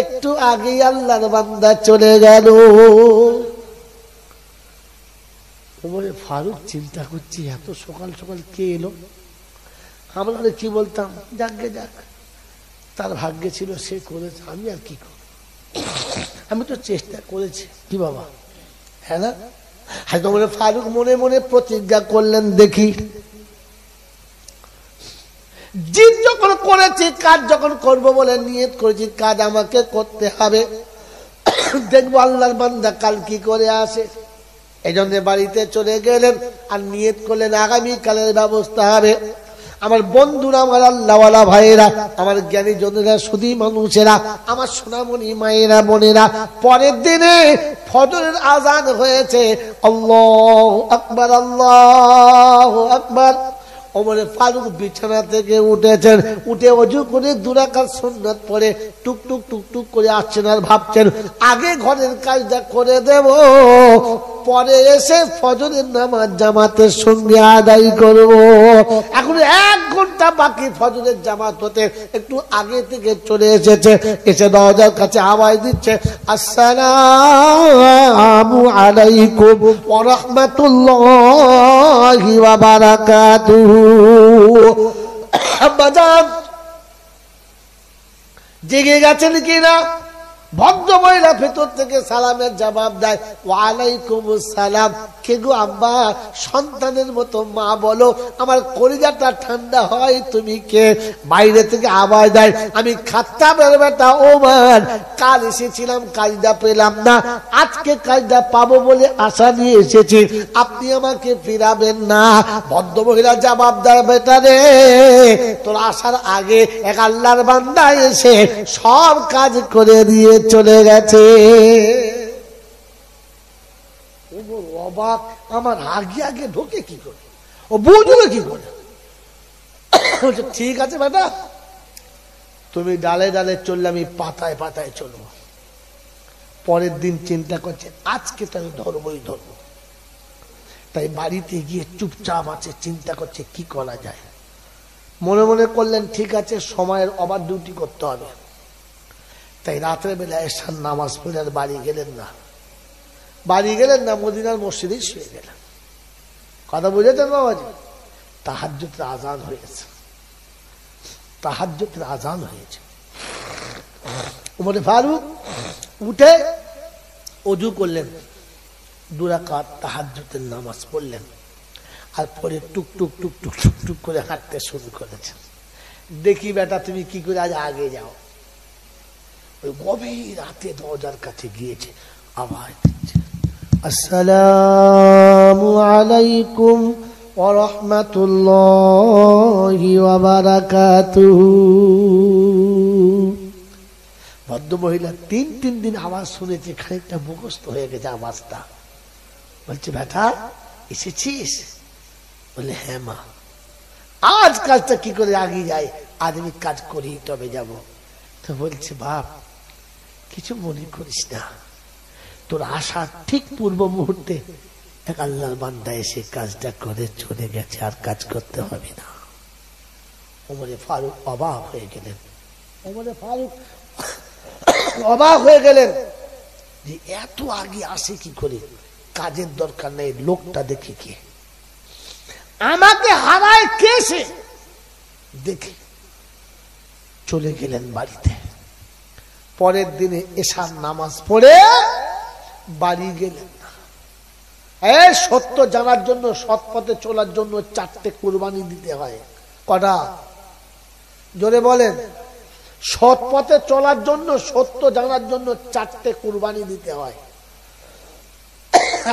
একটু আগে আল্লাহর বান্দা চলে গেল। ফারুক চিন্তা করছি, এত সকাল সকাল কে এলো? আমরা কি বলতাম, যাকে যাক, তার ভাগ্যে ছিল, সে করেছে, আমি আর কি করব? আমি তো চেষ্টা করেছি। কি বাবা, হ্যাঁ না? হয়তো বলে ফারুক মনে মনে প্রতিজ্ঞা করলেন, দেখি জিদ যখন করেছি, কাজ যখন করব বলে নিয়ত করেছি, কাজ আমাকে করতে হবে, দেখবো আল্লাহর বান্দা কাল কি করে আসে। এই জন্য বাড়িতে চলে গেলেন আর নিয়ত করলেন আগামী কালের ব্যবস্থা হবে। আমার বন্ধুরা, আমার আল্লাহওয়ালা ভাইয়েরা, আমার জ্ঞানী জনেরা, সুধী মানুষেরা, আমার সোনামণি মায়েরা বোনেরা, পরের দিনে ফজরের আজান হয়েছে। আল্লাহু আকবার, আল্লাহু আকবার। ওমর ফারুক বিছানা থেকে উঠেছেন, উঠে ওযু করে 2 রাকাত সুন্নাত পড়ে টুকটুক টুকটুক করে আসছেন আর ভাবছেন আগে ঘরের কাজটা করে দেব, পরে এসে ফজরের নামাজ জামাতের সঙ্গে আদায় করব। এখন 1 ঘন্টা বাকি ফজরের জামাত হতে, একটু আগে থেকে চলে এসেছে, এসে দরজার কাছে আওয়াজ দিচ্ছে, আসসালামু আলাইকুম ওয়া রাহমাতুল্লাহি ওয়া বারাকাতুহু। বাজান জেগে গেছেন কিনা? ভদ্র মহিলা ভেতর থেকে সালামের জবাব দেয়, ওয়ালাইকুম আসসালাম। কে গো আব্বা? সন্তানের মতো মা বলো, আমার কলিজাটা ঠান্ডা হয়, তুমি কে? বাইরে থেকে আওয়াজ দেয়, আমি খাত্তাবের বেটা ওমর, কাল এসেছিলাম, কাজটা পেলাম না, আজকে কাজটা পাবো বলে আশা নিয়ে এসেছি, আপনি আমাকে ফিরাবেন না? ভদ্র মহিলা জবাব দেয়, বেটা রে, তোর আসার আগে এক আল্লাহর বান্দা এসে সব কাজ করে দিয়ে চলে গেছে। অবাক, আমার আগে আগে ঢোকে কি করে, ও বুঝলো কি করে? ঠিক আছে বেটা, তুমি ডালে ডালে চললে, আমি পাতায় পাতায় চলবো। পরের দিন চিন্তা করছে, আজকে তো আমি ধরবই ধরবো। তাই বাড়িতে গিয়ে চুপচাপ আছে, চিন্তা করছে কি করা যায়। মনে মনে করলেন, ঠিক আছে, সময়ের ওভার ডিউটি করতে হবে। তাই রাত্রে বেলা এশার নামাজ পড়ে আর বাড়ি গেলেন না, মদিনার মসজিদে শুয়ে গেলেন। কথা বুঝেছেন বাবাজি? তাহাজ্জুদের আজান হয়েছে, তাহাজ্জুদের আজান হয়েছে। ওমর ফারুক উঠে ওযু করলেন, 2 রাকাত তাহাজ্জুদের নামাজ পড়লেন, আর পরে টুকটুক টুকটুক টুকটুক করে হাঁটতে শুরু করেছেন। দেখি বেটা তুমি কি করে আজ আগে যাও। ওই গভীর রাতে দরজার কাছে গিয়েছে, আওয়াজ দিচ্ছে, আসসালামু আলাইকুম ওয়া রাহমাতুল্লাহি ওয়া বারাকাতুহু। ভদ্র মহিলা 3 দিন আওয়াজ শুনেছে, খানিকটা মুখস্থ হয়ে গেছে আওয়াজটা। বলছে, বেটা এসেছিস? বলে, হ্যাঁ মা। আজ কাজটা কি করে আগে যায়? আজ আমি কাজ করি, তবে যাব। তো বলছে, বাপ কিছু মনে করিস না, তোর আসার ঠিক পূর্ব মুহূর্তে এক আল্লাহর বান্দা এসে কাজটা করে চলে গেছে, আর কাজ করতে হবে না। ওমরে ফারুক অবাক হয়ে গেলেন, যে এত আগে আসে কি করে? কাজের দরকার নেই, লোকটা দেখে কে, আমাকে হারায় কে সে দেখে। চলে গেলেন বাড়িতে, পরের দিনে এশার নামাজ পড়ে বাড়ি গেলেন না। সত্য জানার জন্য, সৎ পথে চলার জন্য 4টে কুরবানি দিতে হয়। কটা? জোরে বলেন। সৎ পথে চলার জন্য, সত্য জানার জন্য 4টে কুরবানি দিতে হয়।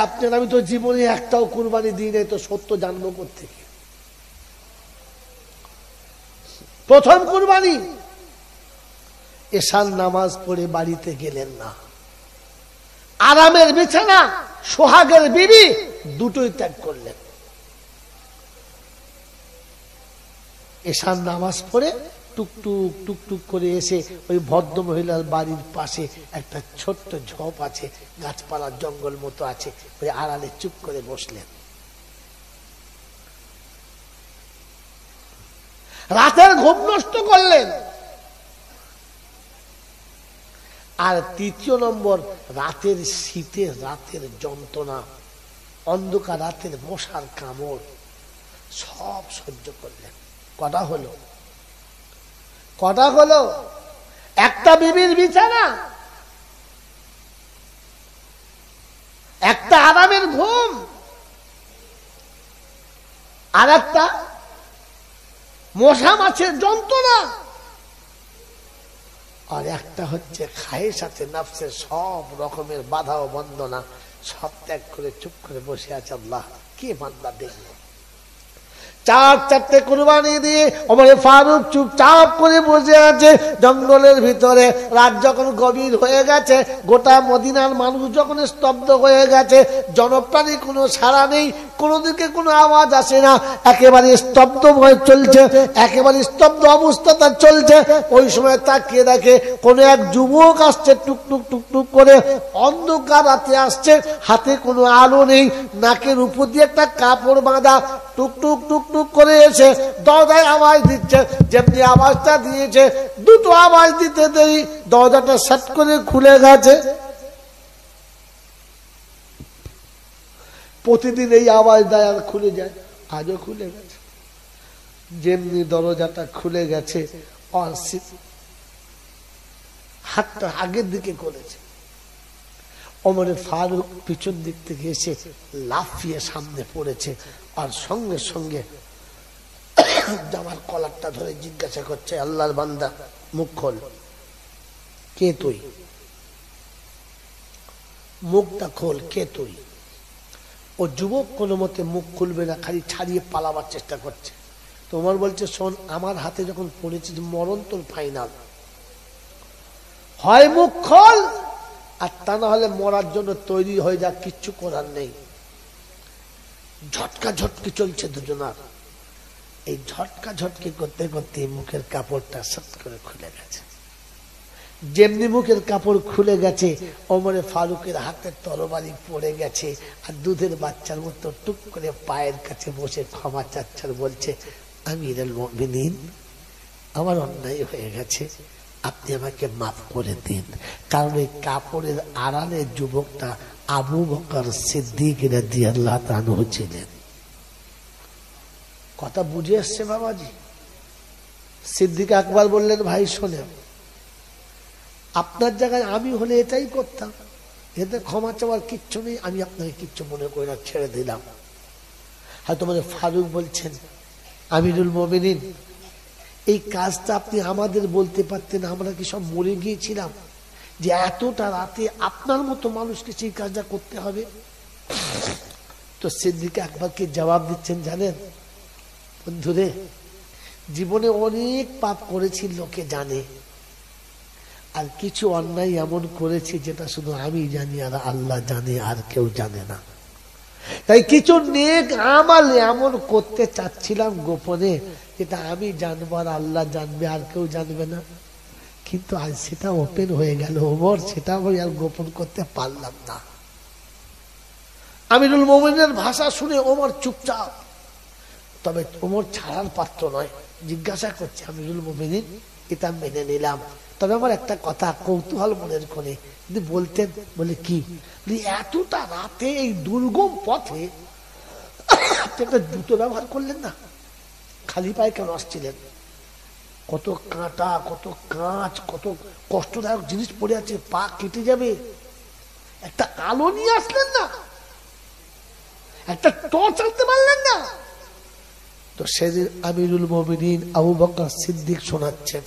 আপনার আমি তো জীবনে একটাও কুরবানি দিই নাই, তো সত্য জানবো কোত্থেকে? প্রথম কুরবানি, এশার নামাজ পড়ে বাড়িতে গেলেন না। আরামের বিছানা, সোহাগের বিবি দুটোই ত্যাগ করলেন। এশার নামাজ পড়ে টুকটুক টুকটুক করে এসে ওই ভদ্র মহিলার বাড়ির পাশে একটা ছোট্ট ঝোপ আছে, গাছপালা জঙ্গল মতো আছে, ওই আড়ালে চুপ করে বসলেন। রাতের ঘুম নষ্ট করলেন। আর তৃতীয় নম্বর, রাতের শীতে, রাতের যন্ত্রণা, অন্ধকার রাতের মশার কামড় সব সহ্য করলেন। কটা হলো? কটা হলো? একটা বিবির বিছানা, একটা আরামের ঘুম, আর একটা মশা মাছের যন্ত্রণা, আর একটা হচ্ছে খায়ের সাথে নাফসের সব রকমের বাধা ও বন্দনা সব ত্যাগ করে চুপ করে বসে আছে। আল্লাহ, কে বান্দা দেখল? 4টে কুরবানি দিয়ে ওমর ফারুক চুপচাপ করে বসে আছে জঙ্গলের ভিতরে। রাত যখন গভীর হয়ে গেছে, গোটা মদিনার মানুষ যখন স্তব্ধ হয়ে গেছে, জনপ্রাণী কোনো সাড়া নেই, কোনো দিকে কোনো আওয়াজ আসে না, একেবারে স্তব্ধ হয়ে চলছে, একেবারে স্তব্ধ অবস্থাটা চলছে। ওই সময় তাকিয়ে দেখে কোন এক যুবক আসছে, টুকটুক টুকটুক করে, অন্ধকার রাতে আসছে, হাতে কোনো আলো নেই, নাকের উপর দিয়ে একটা কাপড় বাঁধা, টুকটুক টুকটুক করে এসে দরজায় আওয়াজ দিচ্ছে। যেমনি আওয়াজটা দিয়েছে, দুটো আওয়াজ দিতে দেরি দরজাটা শট করে খুলে গেছে। প্রতিদিন এই আওয়াজ দেয় আর খুলে যায়, আজও খুলে গেছে। যেমনি দরজাটা খুলে গেছে, হাতটা আগের দিকে করেছে। ওমর ফারুক পিছন দিক থেকে এসে লাফিয়ে সামনে পড়েছে, আর সঙ্গে সঙ্গে জামার কলারটা ধরে জিজ্ঞাসা করছে, আল্লাহর বান্দা, মুখ খোল, কে তুই? মুখটা খোল, কে তুই? ও যুবক কোনো মতে মুখ খুলবে না, খালি ছাড়িয়ে পালাবার চেষ্টা করছে। তোমার বলছে, শোন, আমার হাতে যখন পড়েছিস, মরণ তোর ফাইনাল, হয় মুখ খোল, আর তা না হলে মরার জন্য তৈরি হয়ে যা, কিচ্ছু করার নেই। ঝটকা ঝটকি চলছে দুজনার। এই ঝটকা ঝটকি করতে করতে মুখের কাপড়টা সট করে খুলে গেছে। যেমনি মুখের কাপড় খুলে গেছে, ওমর ফারুকের হাতে তরবারি পড়ে গেছে, আর দুধের বাচ্চার মতো টুক করে পায়ের কাছে বসে ক্ষমা চাচ্ছার বলছে, আমিরুল মুমিনিন, আমার অন্যায় হয়ে গেছে, আপনি আমাকে মাফ করে দিন। কারণ এই কাপড়ের আড়ালে যুবকটা আবু বকর সিদ্দিক রাদিয়াল্লাহু তাআলা ছিলেন। কথা বুঝে আসছে বাবাজি? সিদ্দিক আকবর বললেন, ভাই শোনেন, আপনার জায়গায় আমি হলে এটাই করতাম, এতে ক্ষমা চাওয়ার কিচ্ছু নেই, আমি আপনাকে কিচ্ছু মনে করি না, ছেড়ে দিলাম। হয়তো তোমাদের ফারুক বলছেন, আমিরুল মুমিনিন, এই কাজটা আপনি আমাদের বলতে পারতেন, আমরা কি সব মরে গিয়েছিলাম যে এতটা রাতে আপনার মতো মানুষকে সেই কাজটা করতে হবে? তো সিদ্দিক আকবরকে জবাব দিচ্ছেন, জানেন বন্ধুরে, জীবনে অনেক পাপ করেছি, লোকে জানে, আর কিছু অন্যায় এমন করেছি যেটা শুধু আমি জানি আর আল্লাহ জানে, আর কেউ জানে না। তাই কিছু নেক আমাল এমন করতে চাচ্ছিলাম গোপনে, যেটা আমি জানবো আর আল্লাহ জানবে, আর কেউ জানবে না। কিন্তু আজ সেটা ওপেন হয়ে গেল ওমর, সেটা আমি আর গোপন করতে পারলাম না। আমিরুল মুমিনের ভাষা শুনে ওমর চুপচাপ। তবে ওমর ছাড়ার পাত্র নয়, জিজ্ঞাসা করছে, আমিরুল মুমিনিন, এটা মেনে নিলাম, তবে আমার একটা কথা কৌতূহল মনের কোণে যদি বলতেন। বলে কি? এতটা রাতে এই দুর্গম পথে আপনি একটা জুতো ব্যবহার করলেন না? খালি পায়ে কেন আসছিলেন? কত কাঁটা, কত কাঁচ, কত কষ্টদায়ক জিনিস পড়ে আছে, পা কেটে যাবে। একটা আলো নিয়ে আসলেন না, একটা টর্চ আনতে পারলেন না। তো সেদিন আমিরুল মুমিনিন আবু বকর সিদ্দিক শোনাচ্ছেন,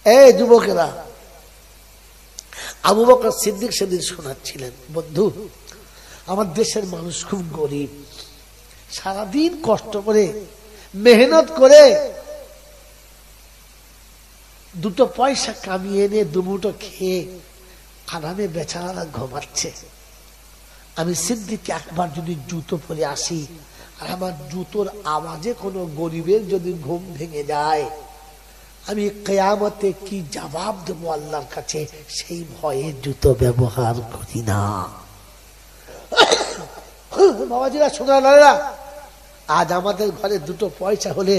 এই যুবকেরা, আবু বকর সিদ্দিক সেদিন শোনাচ্ছিলেন, বন্ধু আমার দেশের মানুষ খুব গরিব, সারাদিন কষ্ট করে মেহনত করে দুটো পয়সা কামিয়ে এনে দুমুটো খেয়ে আরামে বেচারা ঘুমাচ্ছে। আমি সিদ্দিক একবার যদি জুতো পরে আসি আর আমার জুতোর আওয়াজে কোনো গরিবের যদি ঘুম ভেঙে যায়, আমি কিয়ামতে কি জবাব দেবো আল্লাহর কাছে, সেই ভয়ে জুতো ব্যবহার করি না। বাবাজিরা, সোনারা, আজ আমাদের ঘরে দুটো পয়সা হলে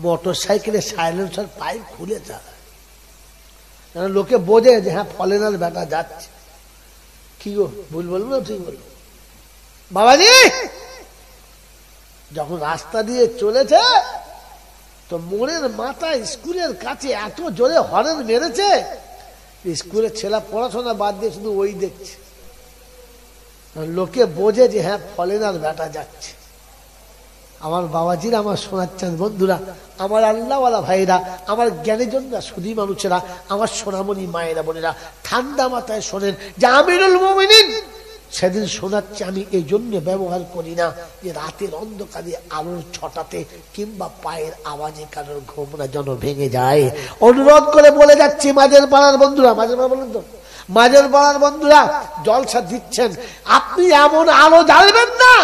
মোটর সাইকেলের সাইলেন্সার পাইপ খুলে যায়, লোকে বোঝে যে হ্যাঁ ফলেনার বেটা যাচ্ছে। কি গো, ভুল বলবো ঠিক বলবো? বাবাজি যখন রাস্তা দিয়ে চলেছে তো মোড়ের মাথায় স্কুলের কাছে এত জোরে হর্ন মেরেছে, স্কুলের ছেলে পড়াশোনা বাদ দিয়ে শুধু ওই দেখছে, লোকে বোঝে যে হ্যাঁ ফলেনার বেটা যাচ্ছে। আমার বাবাজিরা, আমার শোনাচ্ছেন বন্ধুরা, আমার আল্লাহওয়ালা ভাইরা, আমার জ্ঞানীজনরা, সুধী মানুষেরা, আমার সোনামণি মায়েরা বোনেরা, ঠান্ডা মাথায় শোনেন যে আমিরুল মুমিনিন সেদিন শোনাচ্ছে। আমি এই জন্য ব্যবহার করি না যে রাতের অন্ধকারে আলোর ছটাতে কিংবা পায়ের আওয়াজে কারোর ঘুমরা যেন ভেঙে যায়। অনুরোধ করে বলে যাচ্ছি মাঝের পাড়ার বন্ধুরা, মাঝের পাড়া বলেন তো, মাঝের পাড়ার বন্ধুরা জলসা দিচ্ছেন, আপনি এমন আলো জ্বালবেন না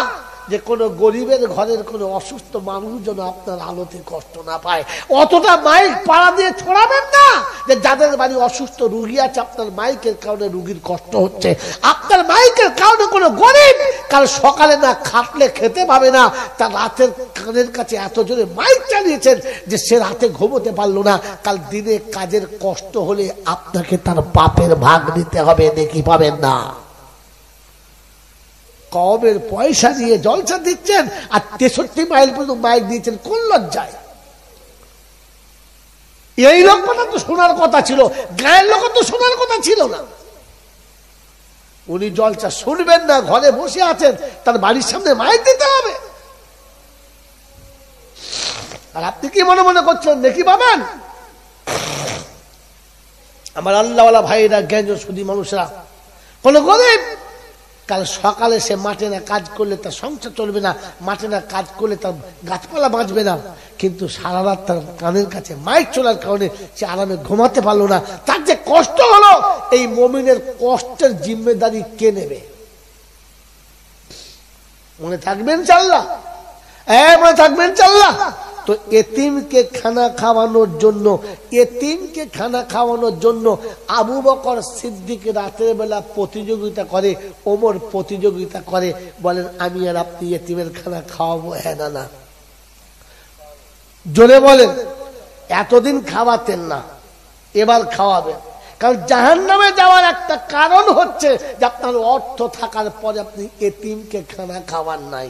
যে কোনো গরিবের ঘরের কোনো অসুস্থ মানুষ যেন আপনার আলোতে কষ্ট না পায়। অতটা মাইক পাড়া দিয়ে ছড়াবেন না যে যাদের বাড়ি অসুস্থ রুগী আছে, আপনার মাইকের কারণে রুগীর কষ্ট হচ্ছে। আপনার মাইকের কারণে কোনো গরিব কাল সকালে না খাটলে খেতে পাবে না, তার রাতের কানের কাছে এত জোরে মাইক চালিয়েছেন যে সে রাতে ঘুমোতে পারলো না। কাল দিনে কাজের কষ্ট হলে আপনাকে তার পাপের ভাগ দিতে হবে, নেকি পাবেন না। কমের পয়সা দিয়ে জলসা দিচ্ছেন আর 63 মাইল পর্যন্ত মাইক দিয়েছেন, কোন লজ্জায়? এই লোকটা তো শোনার কথা ছিল, গায়ের লোক তো শোনার কথা ছিল না। উনি জলসা শুনবেন না, ঘরে বসে আছেন, তার বাড়ির সামনে মাইক দিতে হবে। আর আপনি কি মনে মনে করছেন নেকি পাবেন? আমার আল্লাহওয়ালা ভাইরা, জ্ঞান সুধী মানুষরা, কোন গরিব কাল সকালে সে মাঠে না কাজ করলে তার সংসার চলবে না, মাঠে না কাজ করলে তার গাছপালা বাঁচবে না, কিন্তু সারা রাত তার কানের কাছে মাইক চলার কারণে সে আরামে ঘুমাতে পারলো না। তার যে কষ্ট হলো, এই মুমিনের কষ্টের জিম্মেদারি কে নেবে? মনে থাকবেন ইনশাআল্লাহ, মনে থাকবেন ইনশাআল্লাহ। তো এতিমকে খানা খাওয়ানোর জন্য, এতিমকে খানা খাওয়ানোর জন্য আবু বকর সিদ্দিক রাতের বেলা প্রতিযোগিতা করে, ওমর প্রতিযোগিতা করে, বলেন আমি আর আপনি এতিমের খানা খাওয়াবো, হ্যাঁ না না? জোরে বলেন। এতদিন খাওয়াতেন না, এবার খাওয়াবেন। কারণ জাহান্নামে যাওয়ার একটা কারণ হচ্ছে যে আপনার অর্থ থাকার পরে আপনি এতিমকে খানা খাওয়ান নাই।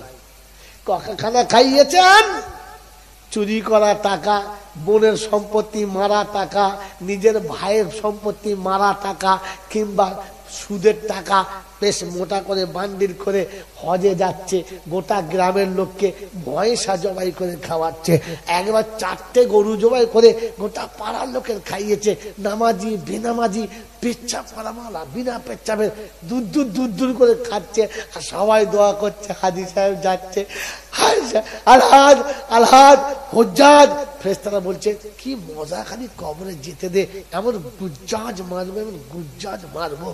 খানা খাইয়েছেন চুরি করা টাকা, বোনের সম্পত্তি মারা টাকা, নিজের ভাইয়ের সম্পত্তি মারা টাকা, কিংবা সুদের টাকা বেশ মোটা করে বান্ডিল করে হজে যাচ্ছে, গোটা গ্রামের লোককে ভয়েসা জবাই করে খাওয়াচ্ছে। একবার 4টে গরু জবাই করে গোটা পাড়ার লোকের খাইয়েছে। নামাজি বেনামাজি, পেচ্ছাপ করা মালা বিনা পেচ্ছাপের দূর দূর দূর দূর করে খাচ্ছে, আর সবাই দোয়া করছে হাজি সাহেব যাচ্ছে, আলহাজ আলহাজ হুজ্জাজ। ফেরেশতারা বলছে কি মজা, খালি কবরে যেতে দে, এমন গুজ্জাজ মারবো, এমন গুজ্জাজ মারবো,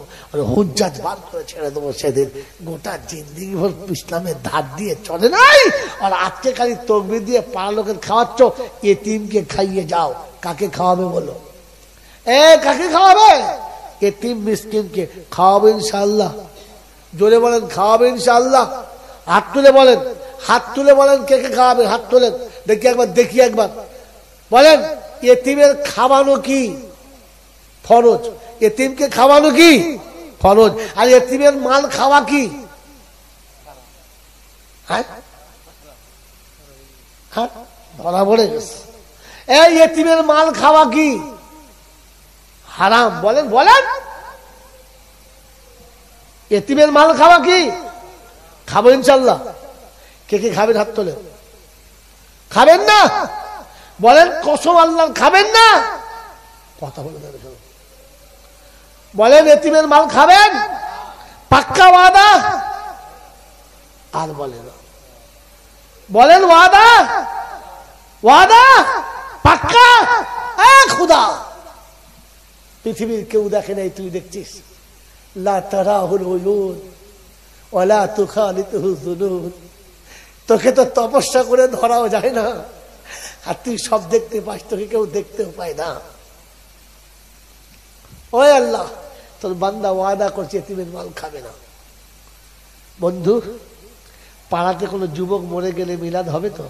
হুজ্জাজ বার করে ছেড়ে দেবো। সেদিন গোটা জিন্দিগি ভর ইসলামের ধার দিয়ে চলে নাই, আর আজকে খালি তকবির দিয়ে পাড়া লোকের খাওয়াচ্ছ। এতিমকে খাইয়ে যাও, কাকে খাওয়াবে বলো? কাকে খাওয়াবে? এতিম মিসকিনকে খাওয়াবে ইনশাআল্লাহ। জোরে বলেন খাওয়াবে ইনশাআল্লাহ। হাত তুলে বলেন, হাত তুলে বলেন কে কে খাওয়াবে, হাত তোলেন দেখি একবার, দেখি একবার বলেন। এতিমের খাওয়ানো কি ফরজ? এতিমকে খাওয়ানো কি ফরজ? আর এতিমের মাল খাওয়া কি? হ্যাঁ ধরা পড়ে গেছে। এই এতিমের মাল খাওয়া কি হারাম? বলেন বলেন, এতিমের মাল খাওয়া কি? খাবো ইনশাল্লাহ। কে কে খাবেন হাত তোলে? খাবেন না? বলেন কসম আল্লাহ খাবেন না? কথা বলে বলেন এতিমের মাল খাবেন? পাক্কা ওয়াদা? আর বলে না, বলেন ওয়াদা? ওয়াদা পাক্কা? খুদা পৃথিবীর কেউ দেখে নাই, তুই দেখছিস। লা তারাহুল উয়ুন ওয়ালা তুখালিতুহু যুনুন। তোকে তো তপস্যা করে ধরাও যায় না, আর তুই সব দেখতে পাস, তোকে কেউ দেখতেও পায় না। ওই আল্লাহ, তোর বান্দা ওয়াদা করছে এতিমের মাল খাবে না। বন্ধু, পাড়াতে কোনো যুবক মরে গেলে মিলাদ হবে তো?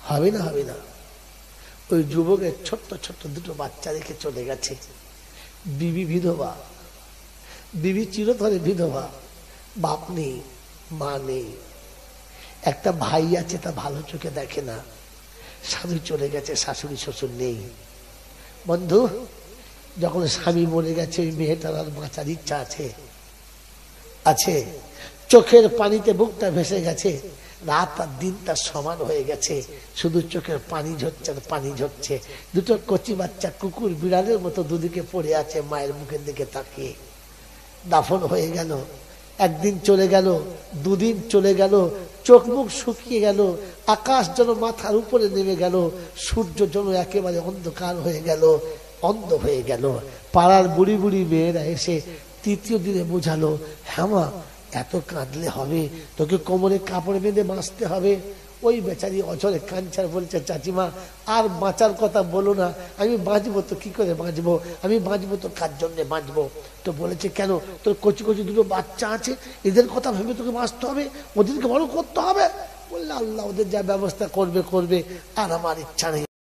হবে না? হবে না। ওই যুবকের ছোট্ট ছোট্ট দুটো বাচ্চা রেখে চলে গেছে। বিবি বিধবা, বিবি চিরতরে বিধবা, বাপ নেই, মা নেই। একটা ভাই আছে, তা ভালো চোখে দেখে না। স্বামী চলে গেছে, শাশুড়ি শ্বশুর নেই। বন্ধু, যখন স্বামী মরে গেছে, ওই মেয়েটার আর বাঁচার ইচ্ছা আছে? আছে। চোখের পানিতে বুকটা ভেসে গেছে, রাত আর দিনটা সমান হয়ে গেছে, শুধু চোখের পানি ঝরছে আর পানি ঝরছে। দুটো কচি বাচ্চা কুকুর বিড়ালের মতো দুদিকে পড়ে আছে, মায়ের মুখের দিকে তাকিয়ে। দাফন হয়ে গেল, একদিন চলে গেল, দুদিন চলে গেল, চোখ মুখ শুকিয়ে গেল, আকাশ যেন মাথার উপরে নেমে গেল, সূর্য যেন একেবারে অন্ধকার হয়ে গেল, অন্ধ হয়ে গেল। পাড়ার বুড়ি বুড়ি মেয়েরা এসে তৃতীয় দিনে বোঝালো, হ্যাঁ মা, এত কাঁদলে হবে, তোকে কোমরে কাপড় বেঁধে বাঁচতে হবে। ওই বেচারি অঝরে কাঞ্চার বলছে, চাচিমা আর বাঁচার কথা বলো না, আমি বাঁচবো তো কি করে বাঁচবো, আমি বাঁচবো তো কার জন্যে বাঁচবো? তো বলেছে, কেন? তোর কচি কচি দুটো বাচ্চা আছে, এদের কথা ভেবে তোকে বাঁচতে হবে, ওদেরকে বড় করতে হবে। বললে, আল্লাহ ওদের যা ব্যবস্থা করবে করবে, আর আমার ইচ্ছা নেই।